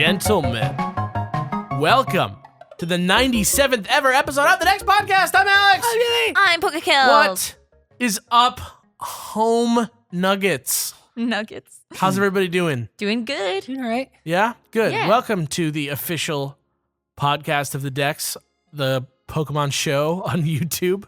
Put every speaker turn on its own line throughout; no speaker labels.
gentlemen, welcome to the 97th ever episode of the next podcast. I'm Alex.
I'm Jimmy. I'm Kellz.
What is up, home nuggets?
Nuggets.
How's everybody doing?
Doing good.
Doing all right.
Yeah? Good.
Yeah.
Welcome to the official podcast of the Decks, the Pokemon show on YouTube.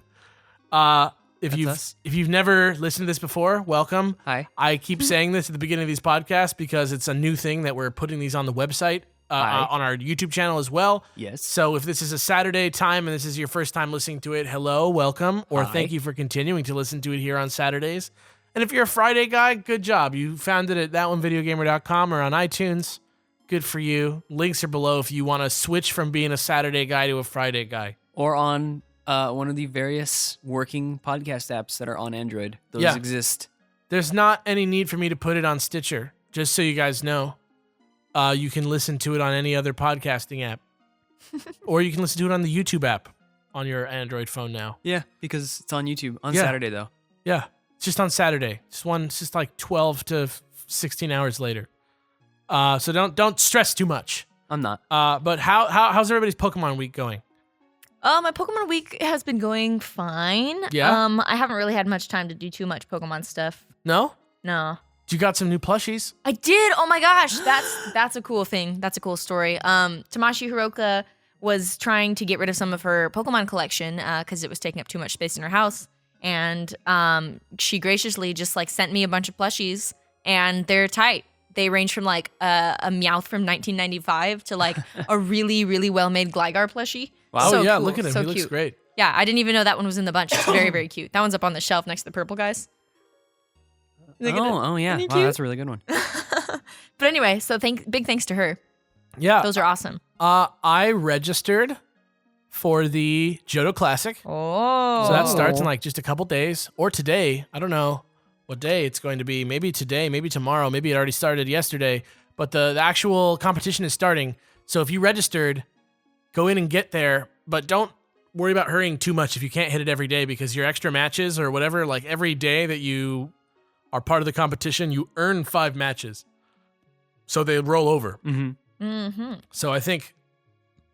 If you've never listened to this before, welcome.
Hi.
I keep saying this at the beginning of these podcasts because it's a new thing that we're putting these on the website, on our YouTube channel as well.
Yes.
So if this is a Saturday time and this is your first time listening to it, hello, welcome, or
Hi.
thank you for continuing to listen to it here on Saturdays. And if you're a Friday guy, good job. You found it at thatonevideogamer.com or on iTunes. Good for you. Links are below if you want to switch from being a Saturday guy to a Friday guy.
Or on one of the various working podcast apps that are on Android. Those
Yeah.
exist.
There's not any need for me to put it on Stitcher, just so you guys know. You can listen to it on any other podcasting app. Or you can listen to it on the YouTube app on your Android phone now.
Yeah, because it's on YouTube on
Yeah.
Saturday though.
Yeah, it's just on Saturday. It's just like 12 to 16 hours later. So don't stress too much.
I'm not.
But how's everybody's Pokemon week going?
My Pokemon week has been going fine.
Yeah?
I haven't really had much time to do too much Pokemon stuff.
No?
No.
You got some new plushies?
I did. Oh my gosh, that's a cool thing. That's a cool story. Tamashi Hiroka was trying to get rid of some of her Pokemon collection because it was taking up too much space in her house, and she graciously just like sent me a bunch of plushies, and they're tight. They range from like a Meowth from 1995 to like a really, really well-made Gligar plushie.
Wow,
So
yeah,
cool.
look at him.
So
He looks
cute.
great.
Yeah, I didn't even know that one was in the bunch. It's very, very cute. That one's up on the shelf next to the purple guys. Look at it.
Oh yeah.
Isn't he
Wow,
cute?
that's a really good one.
But anyway, so big thanks to her.
Yeah.
Those are awesome.
I registered for the Johto Classic.
Oh.
So that starts in like just a couple days, or today. I don't know what day it's going to be. Maybe today, maybe tomorrow, maybe it already started yesterday. But the actual competition is starting. So if you registered, go in and get there, but don't worry about hurrying too much if you can't hit it every day, because your extra matches or whatever, like every day that you are part of the competition, you earn 5 matches. So they roll over.
Mm-hmm.
Mm-hmm.
So I think,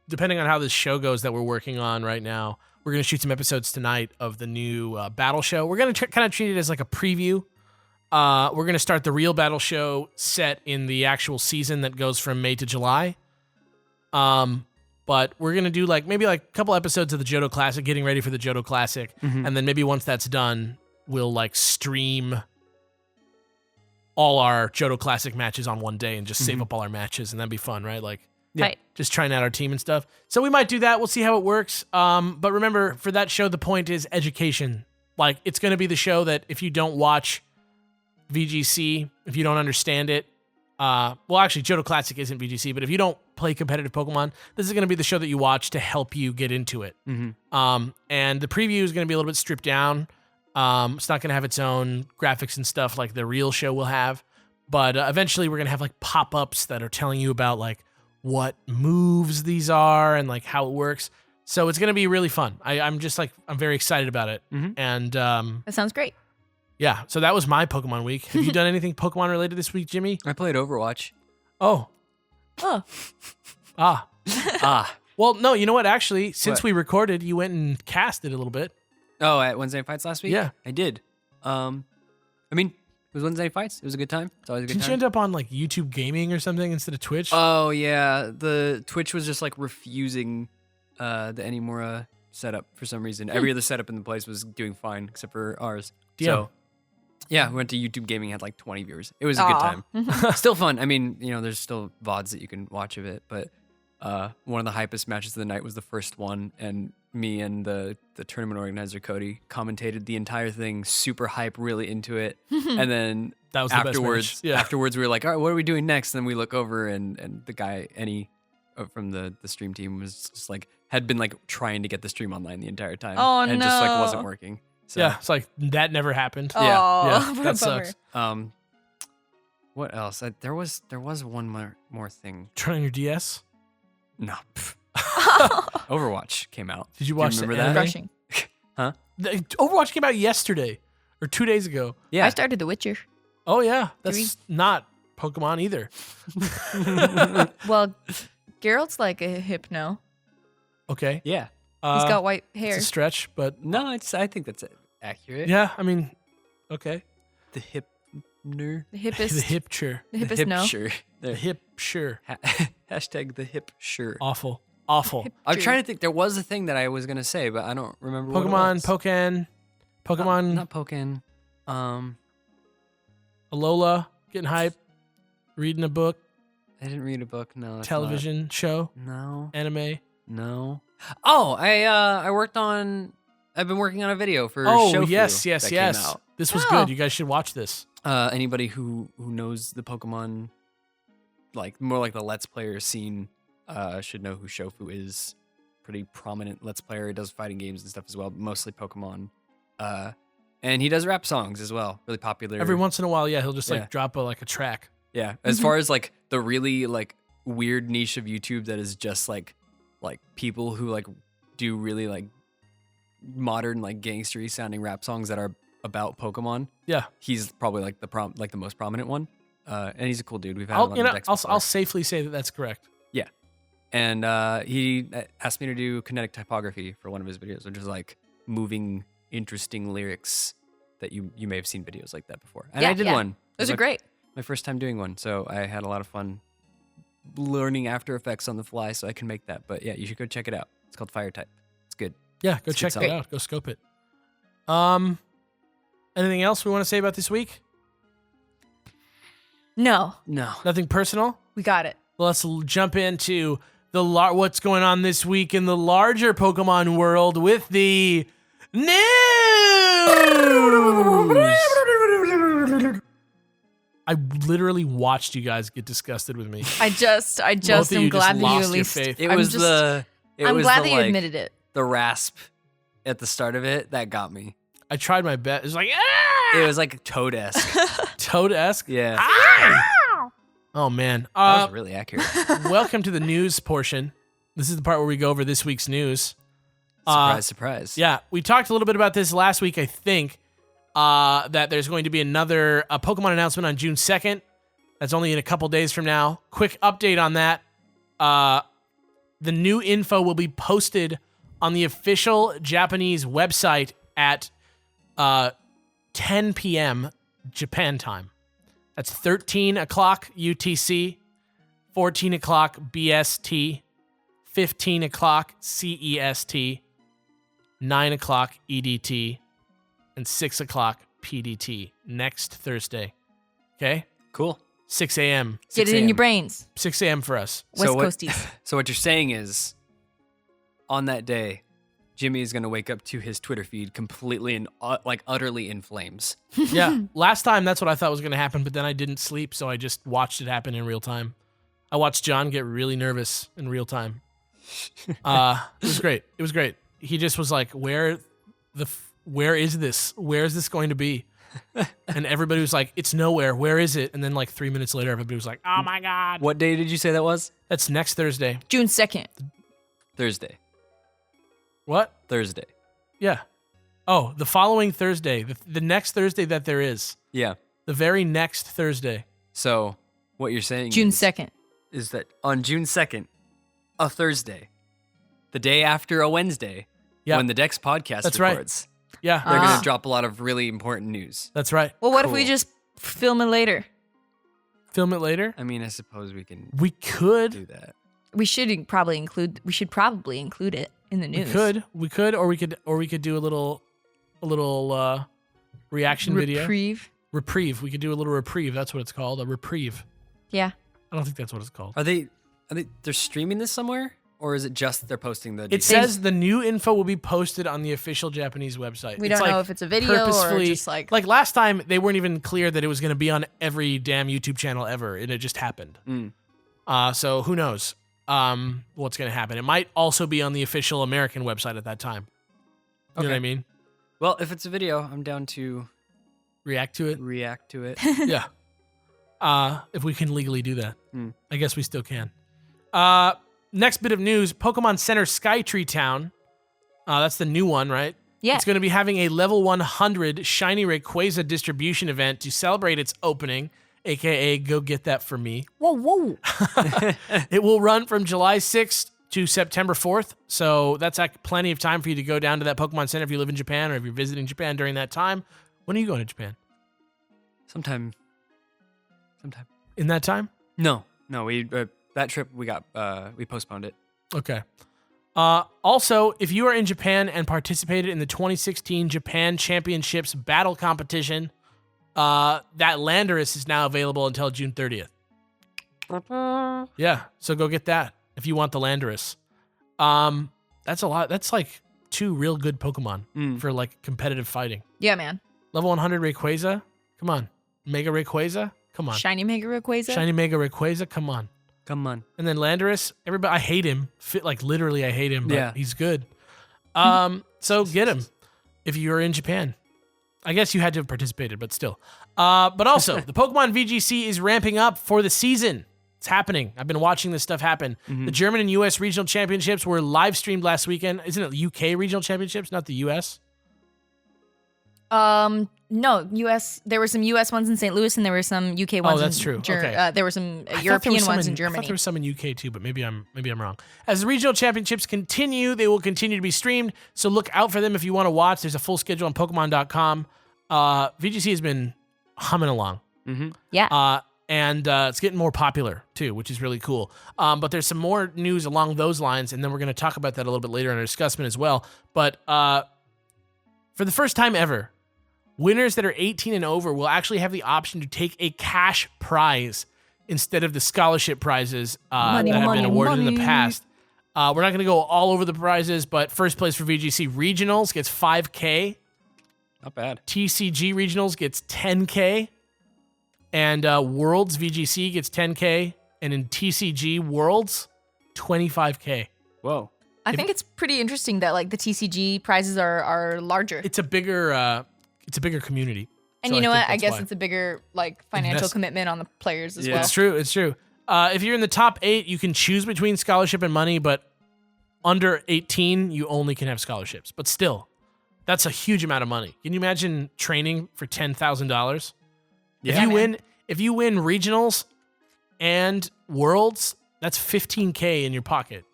depending on how this show goes that we're working on right now, we're going to shoot some episodes tonight of the new battle show. We're going to kind of treat it as like a preview. We're going to start the real battle show set in the actual season that goes from May to July. But we're going to do maybe a couple episodes of the Johto Classic, getting ready for the Johto Classic.
Mhm.
And then maybe once that's done, we'll stream all our Johto Classic matches on one day and just save up all our matches. And that'd be fun, right?
Yeah.
Right.
Just trying out our team and stuff. So we might do that. We'll see how it works. But remember, for that show, the point is education. It's going to be the show that if you don't watch VGC, if you don't understand it, well, actually, Johto Classic isn't VGC, but if you don't play competitive Pokemon, this is going to be the show that you watch to help you get into it.
Mm-hmm.
And the preview is going to be a little bit stripped down. It's not going to have its own graphics and stuff like the real show will have. But eventually, we're going to have pop-ups that are telling you about what moves these are and how it works. So it's going to be really fun. I'm very excited about it.
Mhm.
And
That sounds great.
yeah, so that was my Pokemon week. Have you done anything Pokemon related this week, Jimmy?
I played Overwatch.
Oh,
Oh.
Ah.
well, no, you know what? Actually, since
What?
we recorded, you went and cast it a little bit.
Oh, at Wednesday Night Fights last week?
Yeah.
I did. I mean, it was Wednesday Night Fights. It was a good time. It's always a good
Didn't you
time.
end up on YouTube Gaming or something instead of Twitch?
Oh yeah, the Twitch was just refusing the Animora setup for some reason. Every other setup in the place was doing fine except for ours.
Damn.
So yeah, we went to YouTube Gaming, had 20 viewers. It was a good
Aw.
time. Still fun. I mean, there's still VODs that you can watch of it, but one of the hypest matches of the night was the first one, and me and the tournament organizer Cody commentated the entire thing, super hype, really into it. And then
That was the best match. Yeah.
afterwards we were like, all right, what are we doing next? And then we look over and the guy from the stream team was just had been trying to get the stream online the entire time.
Oh,
and just
no.
wasn't working. So
Yeah, it's that never happened.
Oh,
Yeah,
what a
that sucks.
bummer.
what else? There was one more thing.
Turn on your DS.
No. Overwatch came out.
Did you watch
remember
the
that?
anime?
Refreshing.
Overwatch came out yesterday or 2 days ago.
Yeah.
I started The Witcher.
Oh yeah, that's not Pokemon either.
Well, Geralt's like a hypno.
Okay.
Yeah.
He's got white hair.
It's a stretch, but
No, I think that's accurate.
yeah, I mean, okay.
The hipner.
The hippest.
The hipture.
The hippest no.
Sure.
The hip sure.
Hashtag the hip sure.
Awful. Awful.
I'm
True.
trying to think. There was a thing that I was gonna say, but I don't remember. what it
Pokemon,
was.
Pokemon,
Not Pokken.
Alola, getting hype, reading a book,
I didn't read a book. No. that's
television show,
not-
anime.
No. Oh, I worked on. I've been working on a video for.
Oh,
Shofu
yes.
that came out.
This was
Oh.
good. You guys should watch this.
Anybody who knows the Pokemon, like more like the Let's Player scene, should know who Shofu is. Pretty prominent Let's Player. He does fighting games and stuff as well, but mostly Pokemon. And he does rap songs as well. Really popular.
Every once in a while, yeah, he'll just
Yeah.
like drop a track.
Yeah. As far as like the really like weird niche of YouTube that is just like people who like do really like modern like gangstery sounding rap songs that are about Pokemon.
Yeah.
He's probably like the most prominent one. And he's a cool dude. We've had him on the decks
I'll
before.
safely say that that's correct.
And he asked me to do kinetic typography for one of his videos, which is like moving, interesting lyrics that you may have seen videos like that before. And
Yeah,
I did
yeah.
one.
Those are
my-
great.
My first time doing one, so I had a lot of fun learning After Effects on the fly, so I can make that. But yeah, you should go check it out. It's called Fire Type. It's good.
Yeah, go
It's
check
good
that
stuff.
out. Go scope it. Anything else we want to say about this week?
No,
No.
Nothing personal?
we got it.
Let's jump into what's going on this week in the larger Pokemon world with the news. I literally watched you guys get disgusted with me.
I just
Both of
am
you
glad that you
lost
at
your
least.
faith.
It
I'm
was
just-
the. It
I'm
was
glad
the,
that you
like,
admitted it.
the rasp at the start of it that got me.
I tried my best. It's like
It was like Toad-esque.
Toad-esque.
Yeah.
Oh man.
That was really accurate.
Welcome to the news portion. This is the part where we go over this week's news.
Surprise, surprise.
Yeah, we talked a little bit about this last week, I think, that there's going to be another Pokemon announcement on June 2nd. That's only in a couple days from now. Quick update on that. The new info will be posted on the official Japanese website at 10 p.m. Japan time. That's 13 o'clock UTC, 14 o'clock BST, 15 o'clock CEST, 9 o'clock EDT, and 6 o'clock PDT next Thursday. Okay?
Cool.
6 a.m.
Get it
6
in
a.m.
your brains,
6 a.m. for us.
West
what-
Coasties.
So what you're saying is, on that day, Jimmy is going to wake up to his Twitter feed completely and utterly in flames.
Yeah. Last time, that's what I thought was going to happen, but then I didn't sleep, so I just watched it happen in real time. I watched John get really nervous in real time. It was great. It was great. He just was like, where is this? Where is this going to be? And everybody was like, it's nowhere. Where is it? And then like 3 minutes later, everybody was like, oh my God.
What day did you say that was?
That's next Thursday.
June 2nd.
Thursday.
What?
Thursday.
Yeah. Oh, the following Thursday. The next Thursday that there is.
Yeah.
The very next Thursday.
So what you're saying
June
is,
2nd.
is that on June 2nd, a Thursday, the day after a Wednesday,
Yeah.
when the Dex podcast
That's right.
records,
Yeah.
they're going
Ah.
to drop a lot of really important news.
That's right.
Well, what if we
Cool.
just film it later?
Film it later.
I mean, I suppose we can
We could.
do that.
We should probably include it in the news.
We could, or we could do a little reaction video. Reprieve. We could do a little reprieve. That's what it's called. A reprieve.
Yeah.
I don't think that's what it's called.
They're streaming this somewhere? Or is it just they're posting the
It
details?
says the new info will be posted on the official Japanese website.
We
It's
don't know
like
if it's a video or
purposefully-
just like
last time they weren't even clear that it was going to be on every damn YouTube channel ever, and it just happened.
Mm.
So who knows what's going to happen? It might also be on the official American website at that time. You know what I
Okay.
mean?
Well, if it's a video, I'm down to
React to it.
react to it.
Yeah. If we can legally do that.
Hmm.
I guess we still can. Next bit of news, Pokemon Center Skytree Town. That's the new one, right?
yeah.
It's going to be having a level 100 Shiny Rayquaza distribution event to celebrate its opening aka go get that for me.
Whoa, whoa.
It will run from July 6th to September 4th. So that's plenty of time for you to go down to that Pokemon Center if you live in Japan or if you're visiting Japan during that time. When are you going to Japan?
Sometime.
In that time?
No. We that trip we postponed it.
Okay. Also, if you are in Japan and participated in the 2016 Japan Championships battle competition, that Landorus is now available until June 30th. Yeah, so go get that if you want the Landorus. That's a lot. That's like 2 real good Pokemon for like competitive fighting.
Yeah, man.
Level 100 Rayquaza, come on. Mega Rayquaza, come on.
Shiny Mega Rayquaza.
Shiny Mega Rayquaza, come on. And then Landorus, everybody, I hate him. Like literally, I hate him. But he's good. So get him if you're in Japan. I guess you had to have participated, but still. But also, the Pokemon VGC is ramping up for the season. It's happening. I've been watching this stuff happen. The German and U.S. regional championships were live streamed last weekend. Isn't it the UK regional championships, not the U.S.?
No, U.S. There were some U.S. ones in St. Louis, and there were some UK ones.
Oh, that's true. Okay.
There were some European ones in Germany.
I thought there was some in UK too, but maybe I'm wrong. As the regional championships continue, they will continue to be streamed. So look out for them if you want to watch. There's a full schedule on Pokemon.com. VGC has been humming along.
Yeah.
And it's getting more popular too, which is really cool. But there's some more news along those lines, and then we're going to talk about that a little bit later in our discussion as well. But for the first time ever, winners that are 18 and over will actually have the option to take a cash prize instead of the scholarship prizes that have been awarded in the past. We're not going to go all over the prizes, but first place for VGC Regionals gets $5K.
Not bad.
TCG Regionals gets $10K. And Worlds VGC gets $10K. And in TCG Worlds, $25K.
Whoa.
I think it's pretty interesting that like the TCG prizes are larger.
It's a bigger community.
And
So
you know
think
what? I
that's
guess
why.
it's a bigger like financial commitment on the players as well.
It's true. It's true. If you're in the top 8, you can choose between scholarship and money, but under 18, you only can have scholarships. But still, that's a huge amount of money. Can you imagine training for $10,000?
Yeah,
If you win regionals and worlds, that's $15K in your pocket.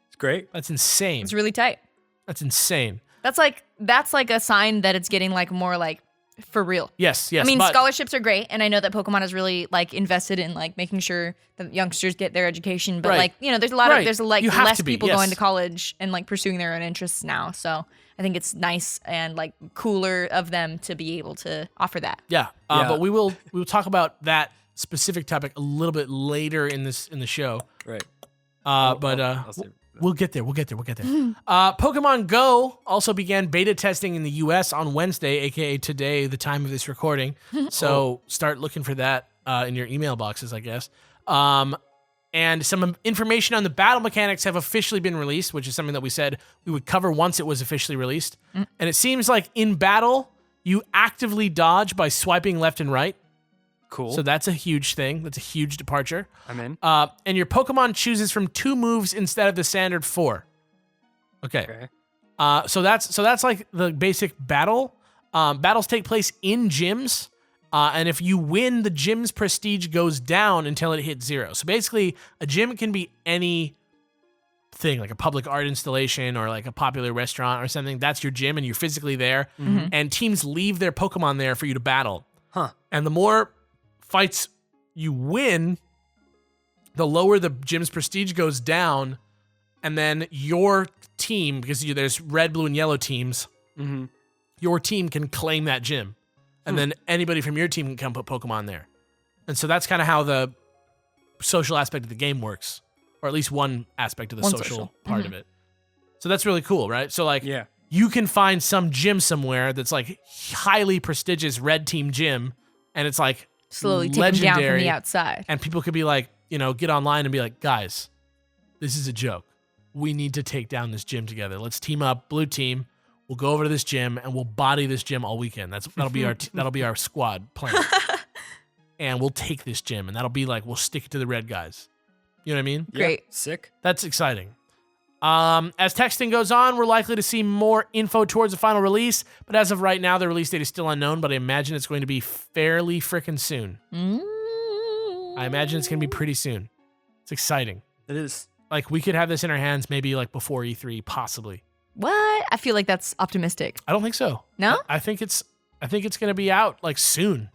It's great.
That's insane.
It's really tight.
That's insane.
That's like a sign that it's getting like more like for real.
Yes.
I mean,
but
scholarships are great, and I know that Pokemon is really like invested in like making sure that youngsters get their education. But
Right.
like there's a lot of
You have
less
to be,
people
yes.
going to college and like pursuing their own interests now. So I think it's nice and like cooler of them to be able to offer that.
Yeah.
Yeah.
But we will talk about that specific topic a little bit later in the show.
Right.
But we'll get there. Pokemon Go also began beta testing in the U.S. on Wednesday, aka today, the time of this recording. So start looking for that in your email boxes, I guess. And some information on the battle mechanics have officially been released, which is something that we said we would cover once it was officially released. And it seems like in battle, you actively dodge by swiping left and right.
Cool.
So that's a huge thing. That's a huge departure.
I'm in.
And your Pokemon chooses from 2 moves instead of the standard 4. Okay. So that's like the basic battle. Battles take place in gyms. And if you win, the gym's prestige goes down until it hits 0. So basically, a gym can be any thing, like a public art installation or like a popular restaurant or something. That's your gym, and you're physically there. And teams leave their Pokemon there for you to battle.
Huh.
And the more fights you win, the lower the gym's prestige goes down. And then your team, because there's red, blue, and yellow teams, your team can claim that gym. And then anybody from your team can come put Pokemon there. And so that's kind of how the social aspect of the game works. Or at least one aspect of the social part of it. So that's really cool, right? So like, you can find some gym somewhere that's like highly prestigious red team gym. And it's like
Slowly take
legendary.
them down from the outside.
And people could be like, get online and be like, guys, this is a joke. We need to take down this gym together. Let's team up, blue team. We'll go over to this gym and we'll body this gym all weekend. That'll be our squad plan. And we'll take this gym, and that'll be like we'll stick it to the red guys. You know what I mean?
Great.
Sick.
That's exciting. As texting goes on, we're likely to see more info towards the final release, but as of right now, the release date is still unknown, but I imagine it's going to be fairly freaking soon. I imagine it's going to be pretty soon. It's exciting.
It is.
Like, we could have this in our hands maybe like before E3, possibly.
What? I feel like that's optimistic.
I don't think so.
No?
I think it's going to be out like soon.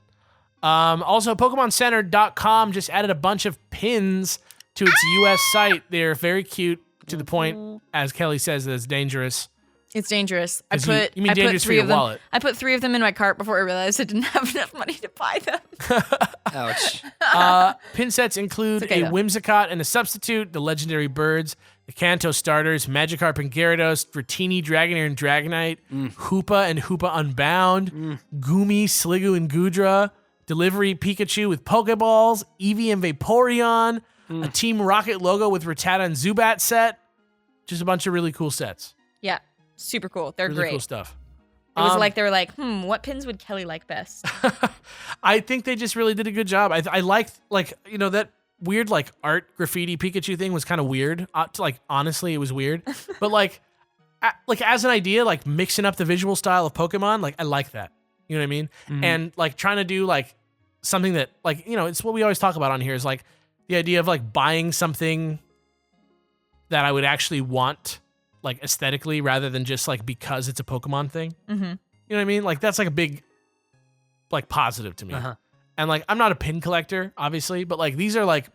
Also, PokemonCenter.com just added a bunch of pins to its US site. They're very cute to the point, as Kelly says, that it's dangerous.
It's dangerous.
You mean dangerous for your wallet.
I put 3 of them in my cart before I realized I didn't have enough money to buy them.
Ouch.
Pin sets include
okay,
a
though.
Whimsicott and a Substitute, the legendary birds, the Kanto starters, Magikarp and Gyarados, Dratini, Dragonair and Dragonite, Hoopa and Hoopa Unbound, Goomy, Sliggoo and Goodra, Delivery Pikachu with Pokeballs, Eevee and Vaporeon, a Team Rocket logo with Rattata and Zubat set. Just a bunch of really cool sets.
Yeah, super cool. They're
Really
great.
cool stuff.
It was like they were like, what pins would Kelly like best?
I think they just really did a good job. I liked, like, you know, that weird like art graffiti Pikachu thing was kind of weird. Honestly, it was weird. But like as an idea, like mixing up the visual style of Pokemon, like I like that. You know what I mean? And like trying to do like something that, like, you know, it's what we always talk about on here is like the idea of like buying something that I would actually want, like aesthetically, rather than just like because it's a Pokemon thing. You know what I mean? Like that's like a big like positive to me. And like I'm not a pin collector, obviously, but like these are like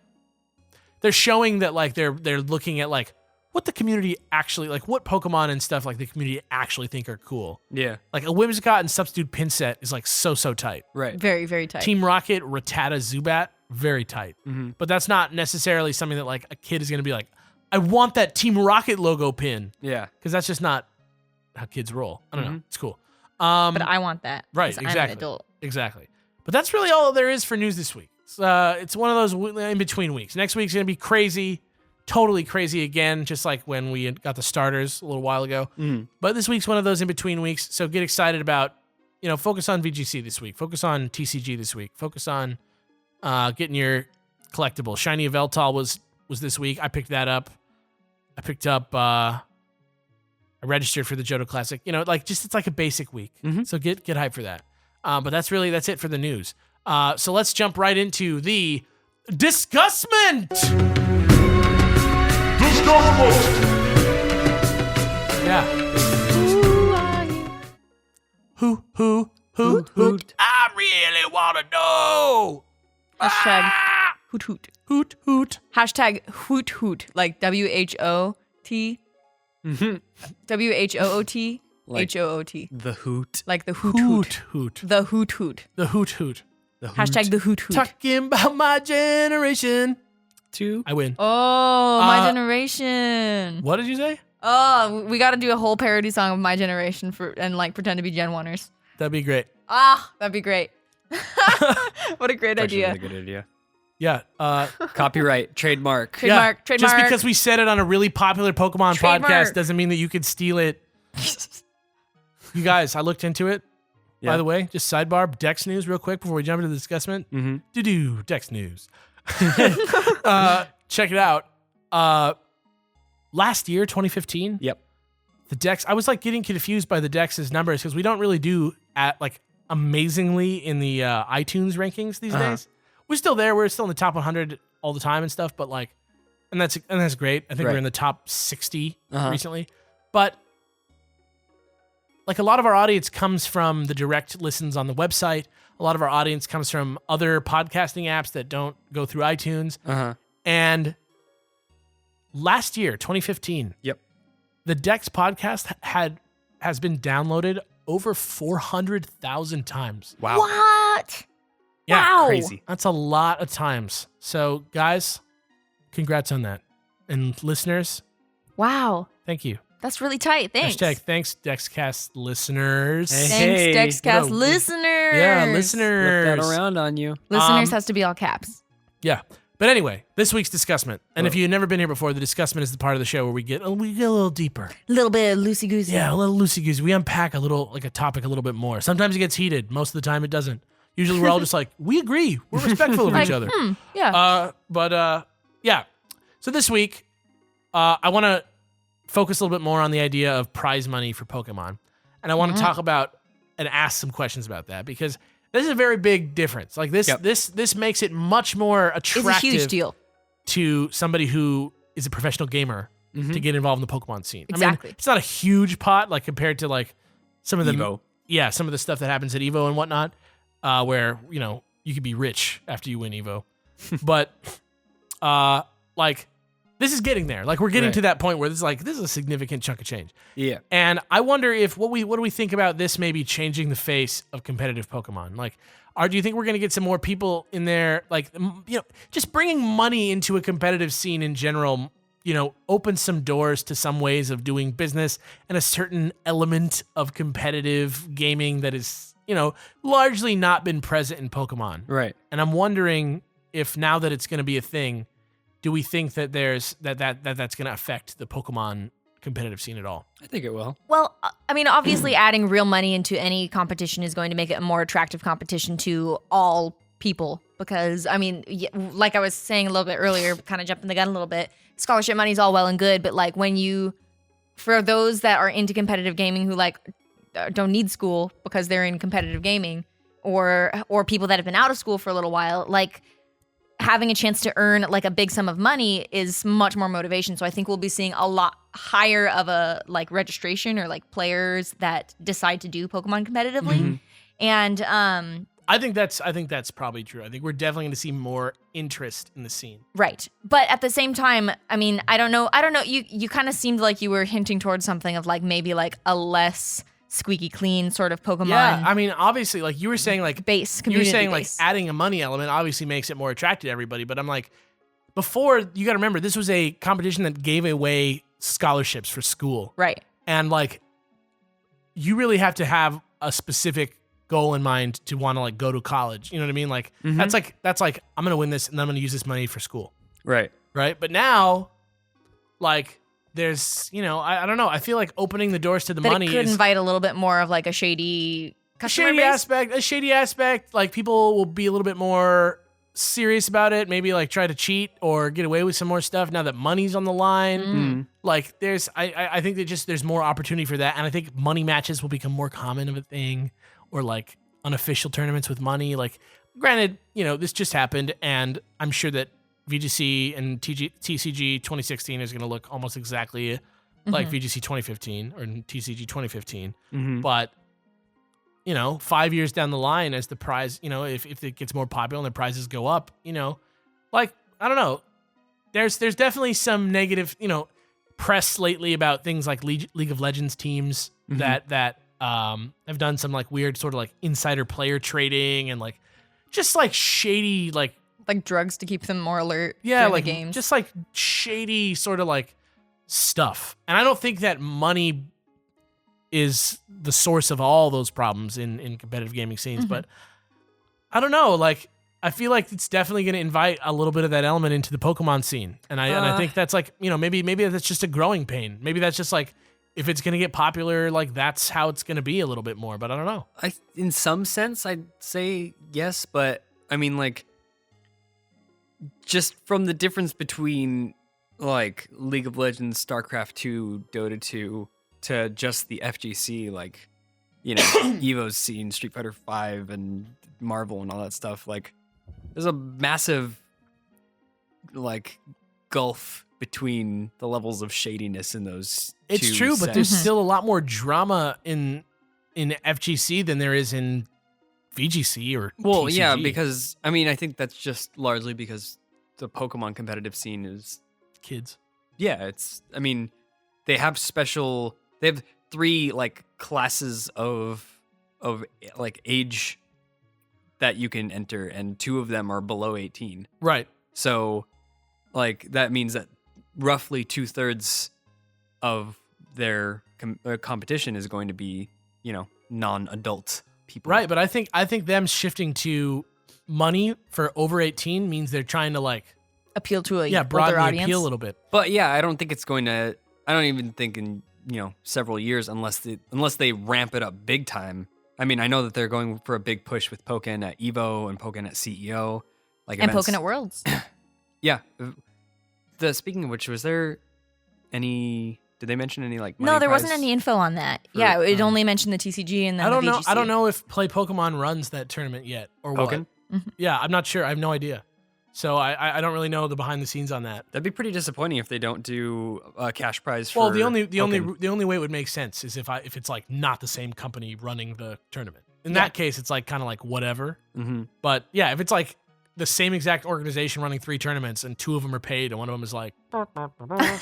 they're showing that like they're looking at like what the community actually, like what Pokemon and stuff like the community actually think are cool.
Yeah.
Like a Whimsicott and Substitute pin set is like so tight.
Right.
Very, very tight.
Team Rocket, Rattata, Zubat, very tight. But that's not necessarily something that like a kid is going to be like, I want that Team Rocket logo pin.
Yeah.
Because that's just not how kids roll. I don't know. It's cool.
But I want that.
Right,
'cause
exactly.
I'm an adult.
Exactly. But that's really all there is for news this week. It's one of those in-between weeks. Next week's going to be crazy, totally crazy again, just like when we got the starters a little while ago. But this week's one of those in-between weeks, so get excited about, you know, focus on VGC this week. Focus on TCG this week. Focus on getting your collectible. Shiny Yveltal was this week. I picked that up. I registered for the Johto Classic. You know, like just it's like a basic week. So get hyped for that. But that's it for the news. So let's jump right into the discussment. Yeah.
Who are you?
Who? I really want to know.
Hashtag hoot hoot.
Hoot hoot.
Hashtag hoot hoot. Like WHOT. WHOOT.
Like
HOOT.
The hoot.
Like the hoot hoot.
Hoot.
The hoot hoot.
The hoot hoot.
The hoot.
Hashtag the hoot hoot.
Talking about my generation. I win.
Oh, my generation.
What did you say?
Oh, we got to do a whole parody song of my generation and like pretend to be Gen 1ers.
That'd be great.
That'd be great. What a great
Actually,
idea.
a really good idea.
Yeah.
Copyright, trademark.
Trademark.
Just because we said it on a really popular Pokemon
Trademark.
podcast doesn't mean that you could steal it. You guys, I looked into it.
Yeah.
By the way, just sidebar, Dex news real quick before we jump into the discussment. Do Dex news. Check it out. Last year, 2015.
Yep.
The Dex, I was like getting confused by the Dex's numbers because we don't really do at like amazingly in the iTunes rankings these days. We're still there. We're still in the top 100 all the time and stuff, but like, and that's great. I think we're in the top 60 recently, but like a lot of our audience comes from the direct listens on the website. A lot of our audience comes from other podcasting apps that don't go through iTunes. And last year, 2015, the Dex podcast has been downloaded over 400,000 times.
Wow.
What?
Yeah,
Wow.
Crazy.
That's a lot of times. So, guys, congrats on that. And listeners,
Wow.
thank you.
That's really tight. Thanks.
Hashtag thanks, Dexcast listeners.
Hey.
Thanks, Dexcast
What a-
listeners.
Yeah,
Flip
listeners.
that around on you.
Listeners has to be all caps.
Yeah. But anyway, this week's discussment. And if you've never been here before, the discussment is the part of the show where we get a little deeper.
A little bit loosey goosey.
Yeah, a little loosey-goosey. We unpack a topic a little bit more. Sometimes it gets heated. Most of the time it doesn't. Usually we're all just like, we agree. We're respectful of each other.
Yeah.
Yeah. So this week, I want to focus a little bit more on the idea of prize money for Pokemon. And I want to talk about and ask some questions about that because this is a very big difference. Like this makes it much more attractive.
It's a huge deal
to somebody who is a professional gamer to get involved in the Pokemon scene.
Exactly.
I mean, it's not a huge pot like compared to like some of the
Evo.
some of the stuff that happens at Evo and whatnot, where you could be rich after you win Evo, but like this is getting there. Like we're getting to that point where this is a significant chunk of change.
Yeah.
And I wonder if what do we think about this maybe changing the face of competitive Pokemon? Like, do you think we're going to get some more people in there? Like, just bringing money into a competitive scene in general, opens some doors to some ways of doing business and a certain element of competitive gaming that is, largely not been present in Pokemon.
Right.
And I'm wondering if now that it's going to be a thing, do we think that that's going to affect the Pokemon competitive scene at all?
I think it will.
Well, I mean, obviously adding real money into any competition is going to make it a more attractive competition to all people because, I mean, like I was saying a little bit earlier, kind of jumping the gun a little bit, scholarship money is all well and good, but like for those that are into competitive gaming who like don't need school because they're in competitive gaming or people that have been out of school for a little while, like having a chance to earn like a big sum of money is much more motivation. So I think we'll be seeing a lot higher of a like registration or like players that decide to do Pokemon competitively. And
I think that's probably true. I think we're definitely going to see more interest in the scene.
Right. But at the same time, I mean, I don't know. You kind of seemed like you were hinting towards something of like maybe like a less squeaky clean sort of Pokemon.
Yeah, I mean, obviously, like you were saying, like
community
saying
base.
like adding a money element obviously makes it more attractive to everybody. But I'm like, before, you got to remember, this was a competition that gave away scholarships for school,
right?
And like, you really have to have a specific goal in mind to want to like go to college. You know what I mean? Like that's like I'm gonna win this and then I'm gonna use this money for school.
Right.
But now, like, there's, I don't know. I feel like opening the doors to the
that
money
it could
is
invite a little bit more of like a shady customer base.
A shady aspect. Like people will be a little bit more serious about it. Maybe like try to cheat or get away with some more stuff now that money's on the line. Like I think that just there's more opportunity for that, and I think money matches will become more common of a thing, or like unofficial tournaments with money. Like, granted, this just happened, and I'm sure that VGC and TCG 2016 is going to look almost exactly like VGC 2015 or TCG 2015. But, 5 years down the line as the prize, if it gets more popular and the prizes go up, like, I don't know. There's definitely some negative, press lately about things like League of Legends teams that have done some like weird sort of like insider player trading and like just like shady like
drugs to keep them more alert.
Yeah,
during
like
the games.
just like shady sort of like stuff. And I don't think that money is the source of all those problems in competitive gaming scenes, but I don't know. Like, I feel like it's definitely going to invite a little bit of that element into the Pokemon scene, and I think that's like maybe that's just a growing pain. Maybe that's just like if it's going to get popular, like that's how it's going to be a little bit more. But I don't know.
In some sense, I'd say yes, but I mean like. Just from the difference between like League of Legends, StarCraft 2, Dota 2 to just the FGC, like, Evo's scene, Street Fighter 5 and Marvel and all that stuff, like there's a massive like gulf between the levels of shadiness in those
It's
two
true,
sets.
but there's still a lot more drama in FGC than there is in VGC or
Well,
TCG.
yeah, because I mean, I think that's just largely because the Pokemon competitive scene is
kids.
yeah, I mean, they have 3 like classes of like age that you can enter, and 2 of them are below 18.
Right.
So like that means that roughly 2/3 of their competition is going to be, non-adult people.
Right, but I think them shifting to money for over 18 means they're trying to like
appeal to a
broaden
older
the
audience.
appeal a little bit.
But yeah, I don't think it's going to. I don't even think in several years unless they ramp it up big time. I mean, I know that they're going for a big push with Pokken at Evo and Pokken at CEO, like
And
events.
Pokken at Worlds.
Yeah. Speaking of which, was there any Did they mention any like?
No,
money
there wasn't
prize?
any info on that.
For,
Yeah, it only mentioned the TCG and then
I don't
the
know.
VGC.
I don't know if Play Pokemon runs that tournament yet or what.
Pokken?
Yeah, I'm not sure. I have no idea. So I don't really know the behind the scenes on that.
That'd be pretty disappointing if they don't do a cash prize for.
Well, the only
Pokken.
way it would make sense is if it's like not the same company running the tournament. In
Yeah.
that case, it's like kind of like whatever.
Mm-hmm.
But yeah, if it's like the same exact organization running 3 tournaments and 2 of them are paid and one of them is like,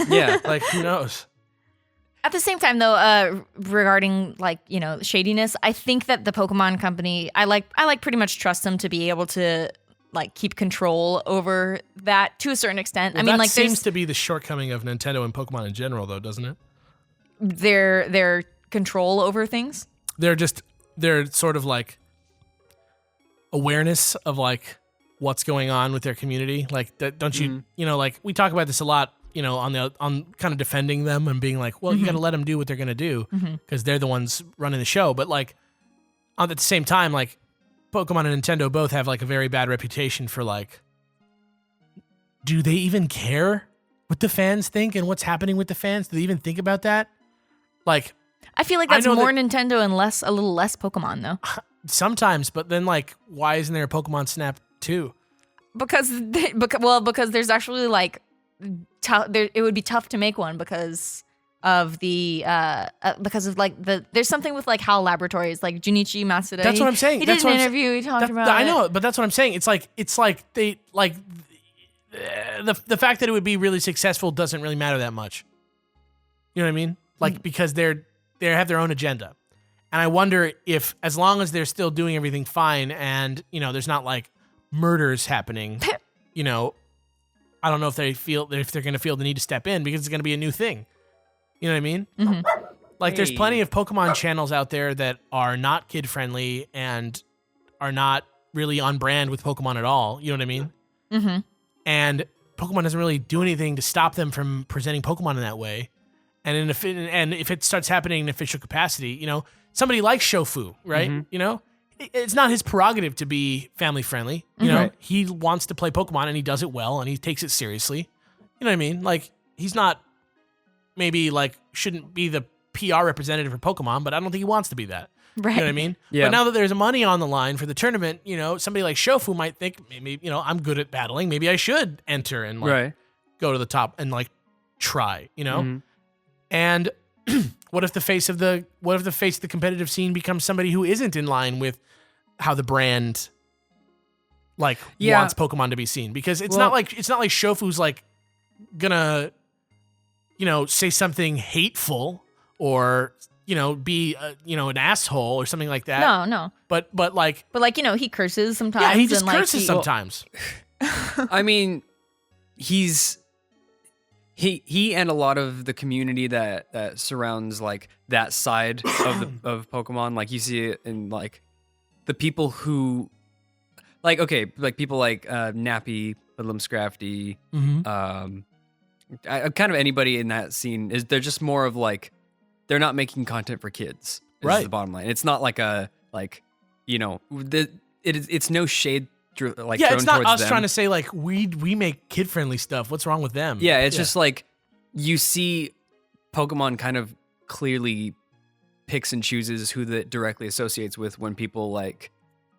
Yeah.
like who knows?
At the same time, though, regarding like shadiness, I think that the Pokemon Company, I pretty much trust them to be able to like keep control over that to a certain extent.
Well,
I mean,
that
like
seems to be the shortcoming of Nintendo and Pokemon in general, though, doesn't it?
their control over things.
They're sort of like awareness of like what's going on with their community. Like, don't you, like we talk about this a lot, on kind of defending them and being like, well, you got to let them do what they're going to do because they're the ones running the show. But like at the same time, like Pokemon and Nintendo both have like a very bad reputation for like, do they even care what the fans think and what's happening with the fans? Do they even think about that? Like,
I feel like that's more Nintendo and a little less Pokemon though.
Sometimes, but then like, why isn't there a Pokemon Snap 2?
Because there's actually like, it would be tough to make one because of the there's something with like HAL Laboratories, like Junichi Masuda.
That's what I'm saying.
He
That's
did an
what I'm
interview. He talked about.
I know, but that's what I'm saying. It's like they like the fact that it would be really successful doesn't really matter that much. You know what I mean? Like because they have their own agenda, and I wonder if as long as they're still doing everything fine and there's not like murders happening, I don't know if they're going to feel the need to step in because it's going to be a new thing. You know what I mean?
Mm-hmm.
Like there's plenty of Pokemon channels out there that are not kid friendly and are not really on brand with Pokemon at all. You know what I mean?
Mm-hmm.
And Pokemon doesn't really do anything to stop them from presenting Pokemon in that way. And if it starts happening in official capacity, somebody like Shofu, right?
Mm-hmm.
It's not his prerogative to be family friendly. He wants to play Pokemon and he does it well and he takes it seriously. You know what I mean? Like he's not maybe like shouldn't be the PR representative for Pokemon, but I don't think he wants to be that.
Right.
You know what I mean?
Yeah.
But now that there's money on the line for the tournament, somebody like Shofu might think maybe, I'm good at battling. Maybe I should enter and like go to the top and like try,
Mm-hmm.
And what if the face of the competitive scene becomes somebody who isn't in line with how the brand wants Pokemon to be seen? Because it's not like Shofu's like gonna say something hateful or be an asshole or something like that.
No.
But
he curses sometimes.
yeah, he just
and,
curses sometimes.
I mean, he and a lot of the community that surrounds like that side of Pokemon, like you see it in like the people who like people like Nappy, Bedlam Scrafty, kind of anybody in that scene they're just more of like they're not making content for kids. Is the bottom line. It's not like it's no shade.
It's not us
them.
trying to say like we make kid friendly stuff. What's wrong with them?
Yeah, it's just like you see Pokemon kind of clearly picks and chooses who that directly associates with when people like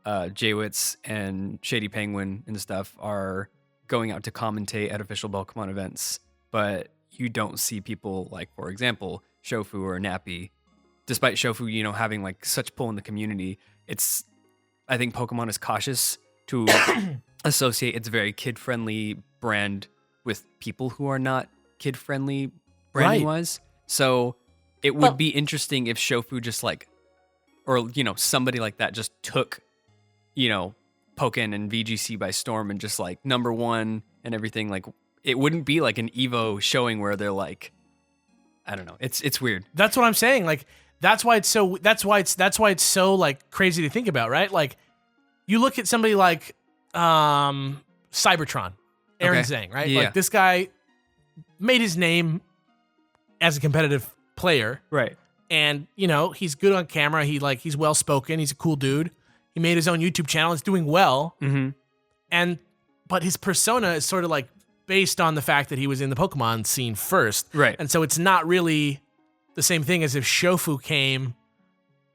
Jaywitz and Shady Penguin and stuff are going out to commentate at official Pokemon events. But you don't see people like, for example, Shofu or Nappy. Despite Shofu, having like such pull in the community, I think Pokemon is cautious to associate its very kid-friendly brand with people who are not kid-friendly branding-wise. So it would be interesting if Shofu just like, or, somebody like that just took, Pokken and VGC by storm and just like number one and everything. Like it wouldn't be like an Evo showing where they're like, I don't know. It's weird.
That's what I'm saying. Like that's why it's so like crazy to think about, right? Like you look at somebody like Cybertron, Aaron Zhang, right?
Yeah.
Like this guy made his name as a competitive player.
Right.
And, he's good on camera. He's well spoken. He's a cool dude. He made his own YouTube channel. It's doing well.
Mm-hmm.
But his persona is sort of like based on the fact that he was in the Pokemon scene first.
Right.
And so it's not really the same thing as if Shofu came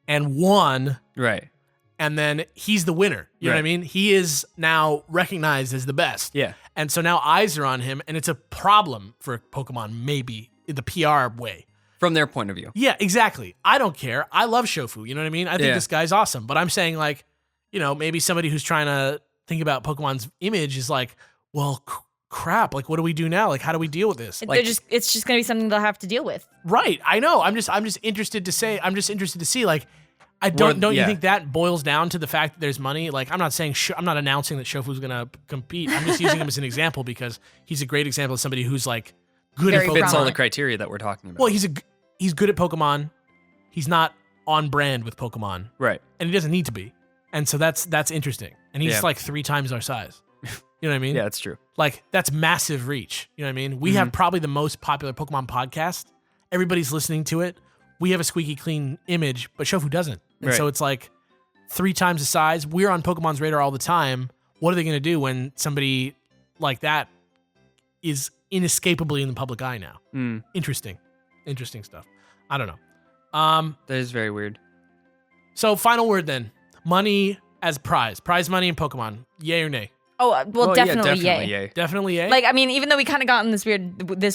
and won,
Right.
and then he's the winner. You know what I mean? He is now recognized as the best.
Yeah.
And so now eyes are on him, and it's a problem for Pokemon, maybe, in the PR way.
From their point of view.
Yeah, exactly. I don't care. I love Shofu. You know what I mean? I think this guy's awesome. But I'm saying, like, you know, maybe somebody who's trying to think about Pokemon's image is like, well, crap. Like, what do we do now? Like, how do we deal with this? Like,
it's just gonna be something they'll have to deal with.
right. I know. I'm just interested to see, like, don't you think that boils down to the fact that there's money? Like, I'm not saying I'm not announcing that Shofu's gonna compete. I'm just using him as an example because he's a great example of somebody who's like good at Pokemon.
Fits all the criteria that we're talking about.
Well, he's good at Pokemon. He's not on brand with Pokemon,
right?
And he doesn't need to be. And so that's interesting. And he's like 3 times our size. You know what I mean?
Yeah, that's true.
Like, that's massive reach. You know what I mean? We have probably the most popular Pokemon podcast. Everybody's listening to it. We have a squeaky clean image, but Shofu doesn't. And so it's like 3 times the size. We're on Pokemon's radar all the time. What are they going to do when somebody like that is inescapably in the public eye now? Interesting stuff. I don't know.
That is very weird.
So final word then. Money as prize money in Pokemon. Yay or nay?
Oh, well, definitely
definitely
yay.
yay.
Definitely yay.
Like, I mean, even though we kind of got in this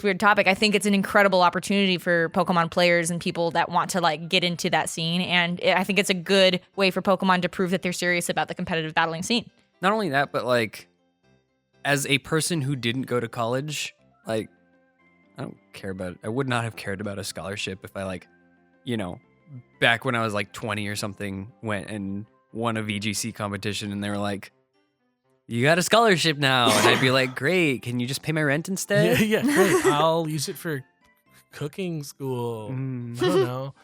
weird topic, I think it's an incredible opportunity for Pokemon players and people that want to like get into that scene. And I think it's a good way for Pokemon to prove that they're serious about the competitive battling scene.
Not only that, but like, as a person who didn't go to college, like, I would not have cared about a scholarship if I, like, you know, back when I was like 20 or something, went and won a VGC competition and they were like, you got a scholarship now. And I'd be like, great. Can you just pay my rent instead?
Yeah, great. I'll use it for cooking school. I don't know.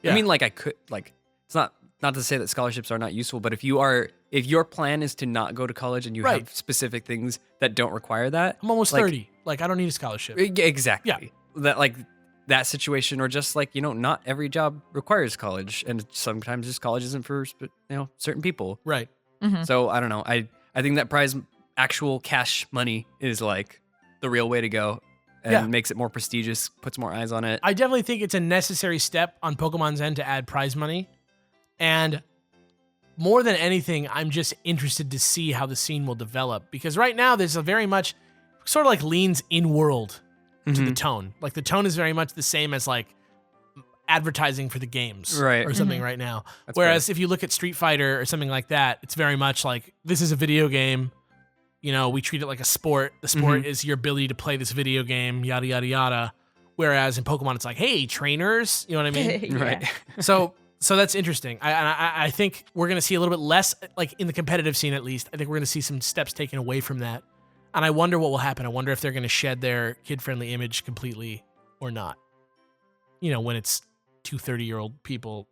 Yeah.
I mean, like, I could, like, it's not to say that scholarships are not useful, but if your plan is to not go to college and you have specific things that don't require that.
I'm almost 30. Like, I don't need a scholarship.
Exactly.
Yeah.
That, like, that situation, or just like, you know, not every job requires college, and sometimes just college isn't for, you know, certain people.
Right.
Mm-hmm.
So I don't know. I think that prize actual cash money is like the real way to go, and makes it more prestigious, puts more eyes on it.
I definitely think it's a necessary step on Pokemon's end to add prize money. And more than anything, I'm just interested to see how the scene will develop, because right now there's a very much sort of like leans in-world to the tone. Like, the tone is very much the same as like advertising for the games or something right now. Whereas if you look at Street Fighter or something like that, it's very much like, this is a video game. You know, we treat it like a sport. The sport is your ability to play this video game, yada, yada, yada. Whereas in Pokemon, it's like, hey, trainers. You know what I mean?
Right.
So that's interesting. I think we're going to see a little bit less, like in the competitive scene at least. I think we're going to see some steps taken away from that. And I wonder what will happen. I wonder if they're going to shed their kid-friendly image completely or not. You know, when it's 2 30-year-old people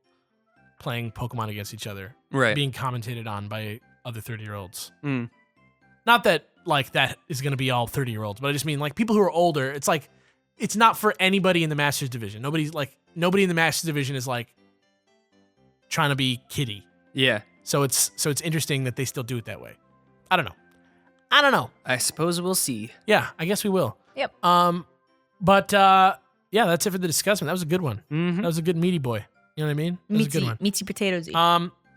playing Pokemon against each other, being commentated on by other 30-year-olds. Not that like that is going to be all 30-year-olds, but I just mean like people who are older. It's like, it's not for anybody in the Masters division. Nobody in the Masters division is like trying to be kiddie.
Yeah.
So it's interesting that they still do it that way. I don't know.
I suppose we'll see.
Yeah, I guess we will.
Yep.
But yeah, that's it for the discussion. That was a good one.
Mm-hmm.
That was a good meaty boy. You know what I mean? That was a good one.
Meaty potatoes.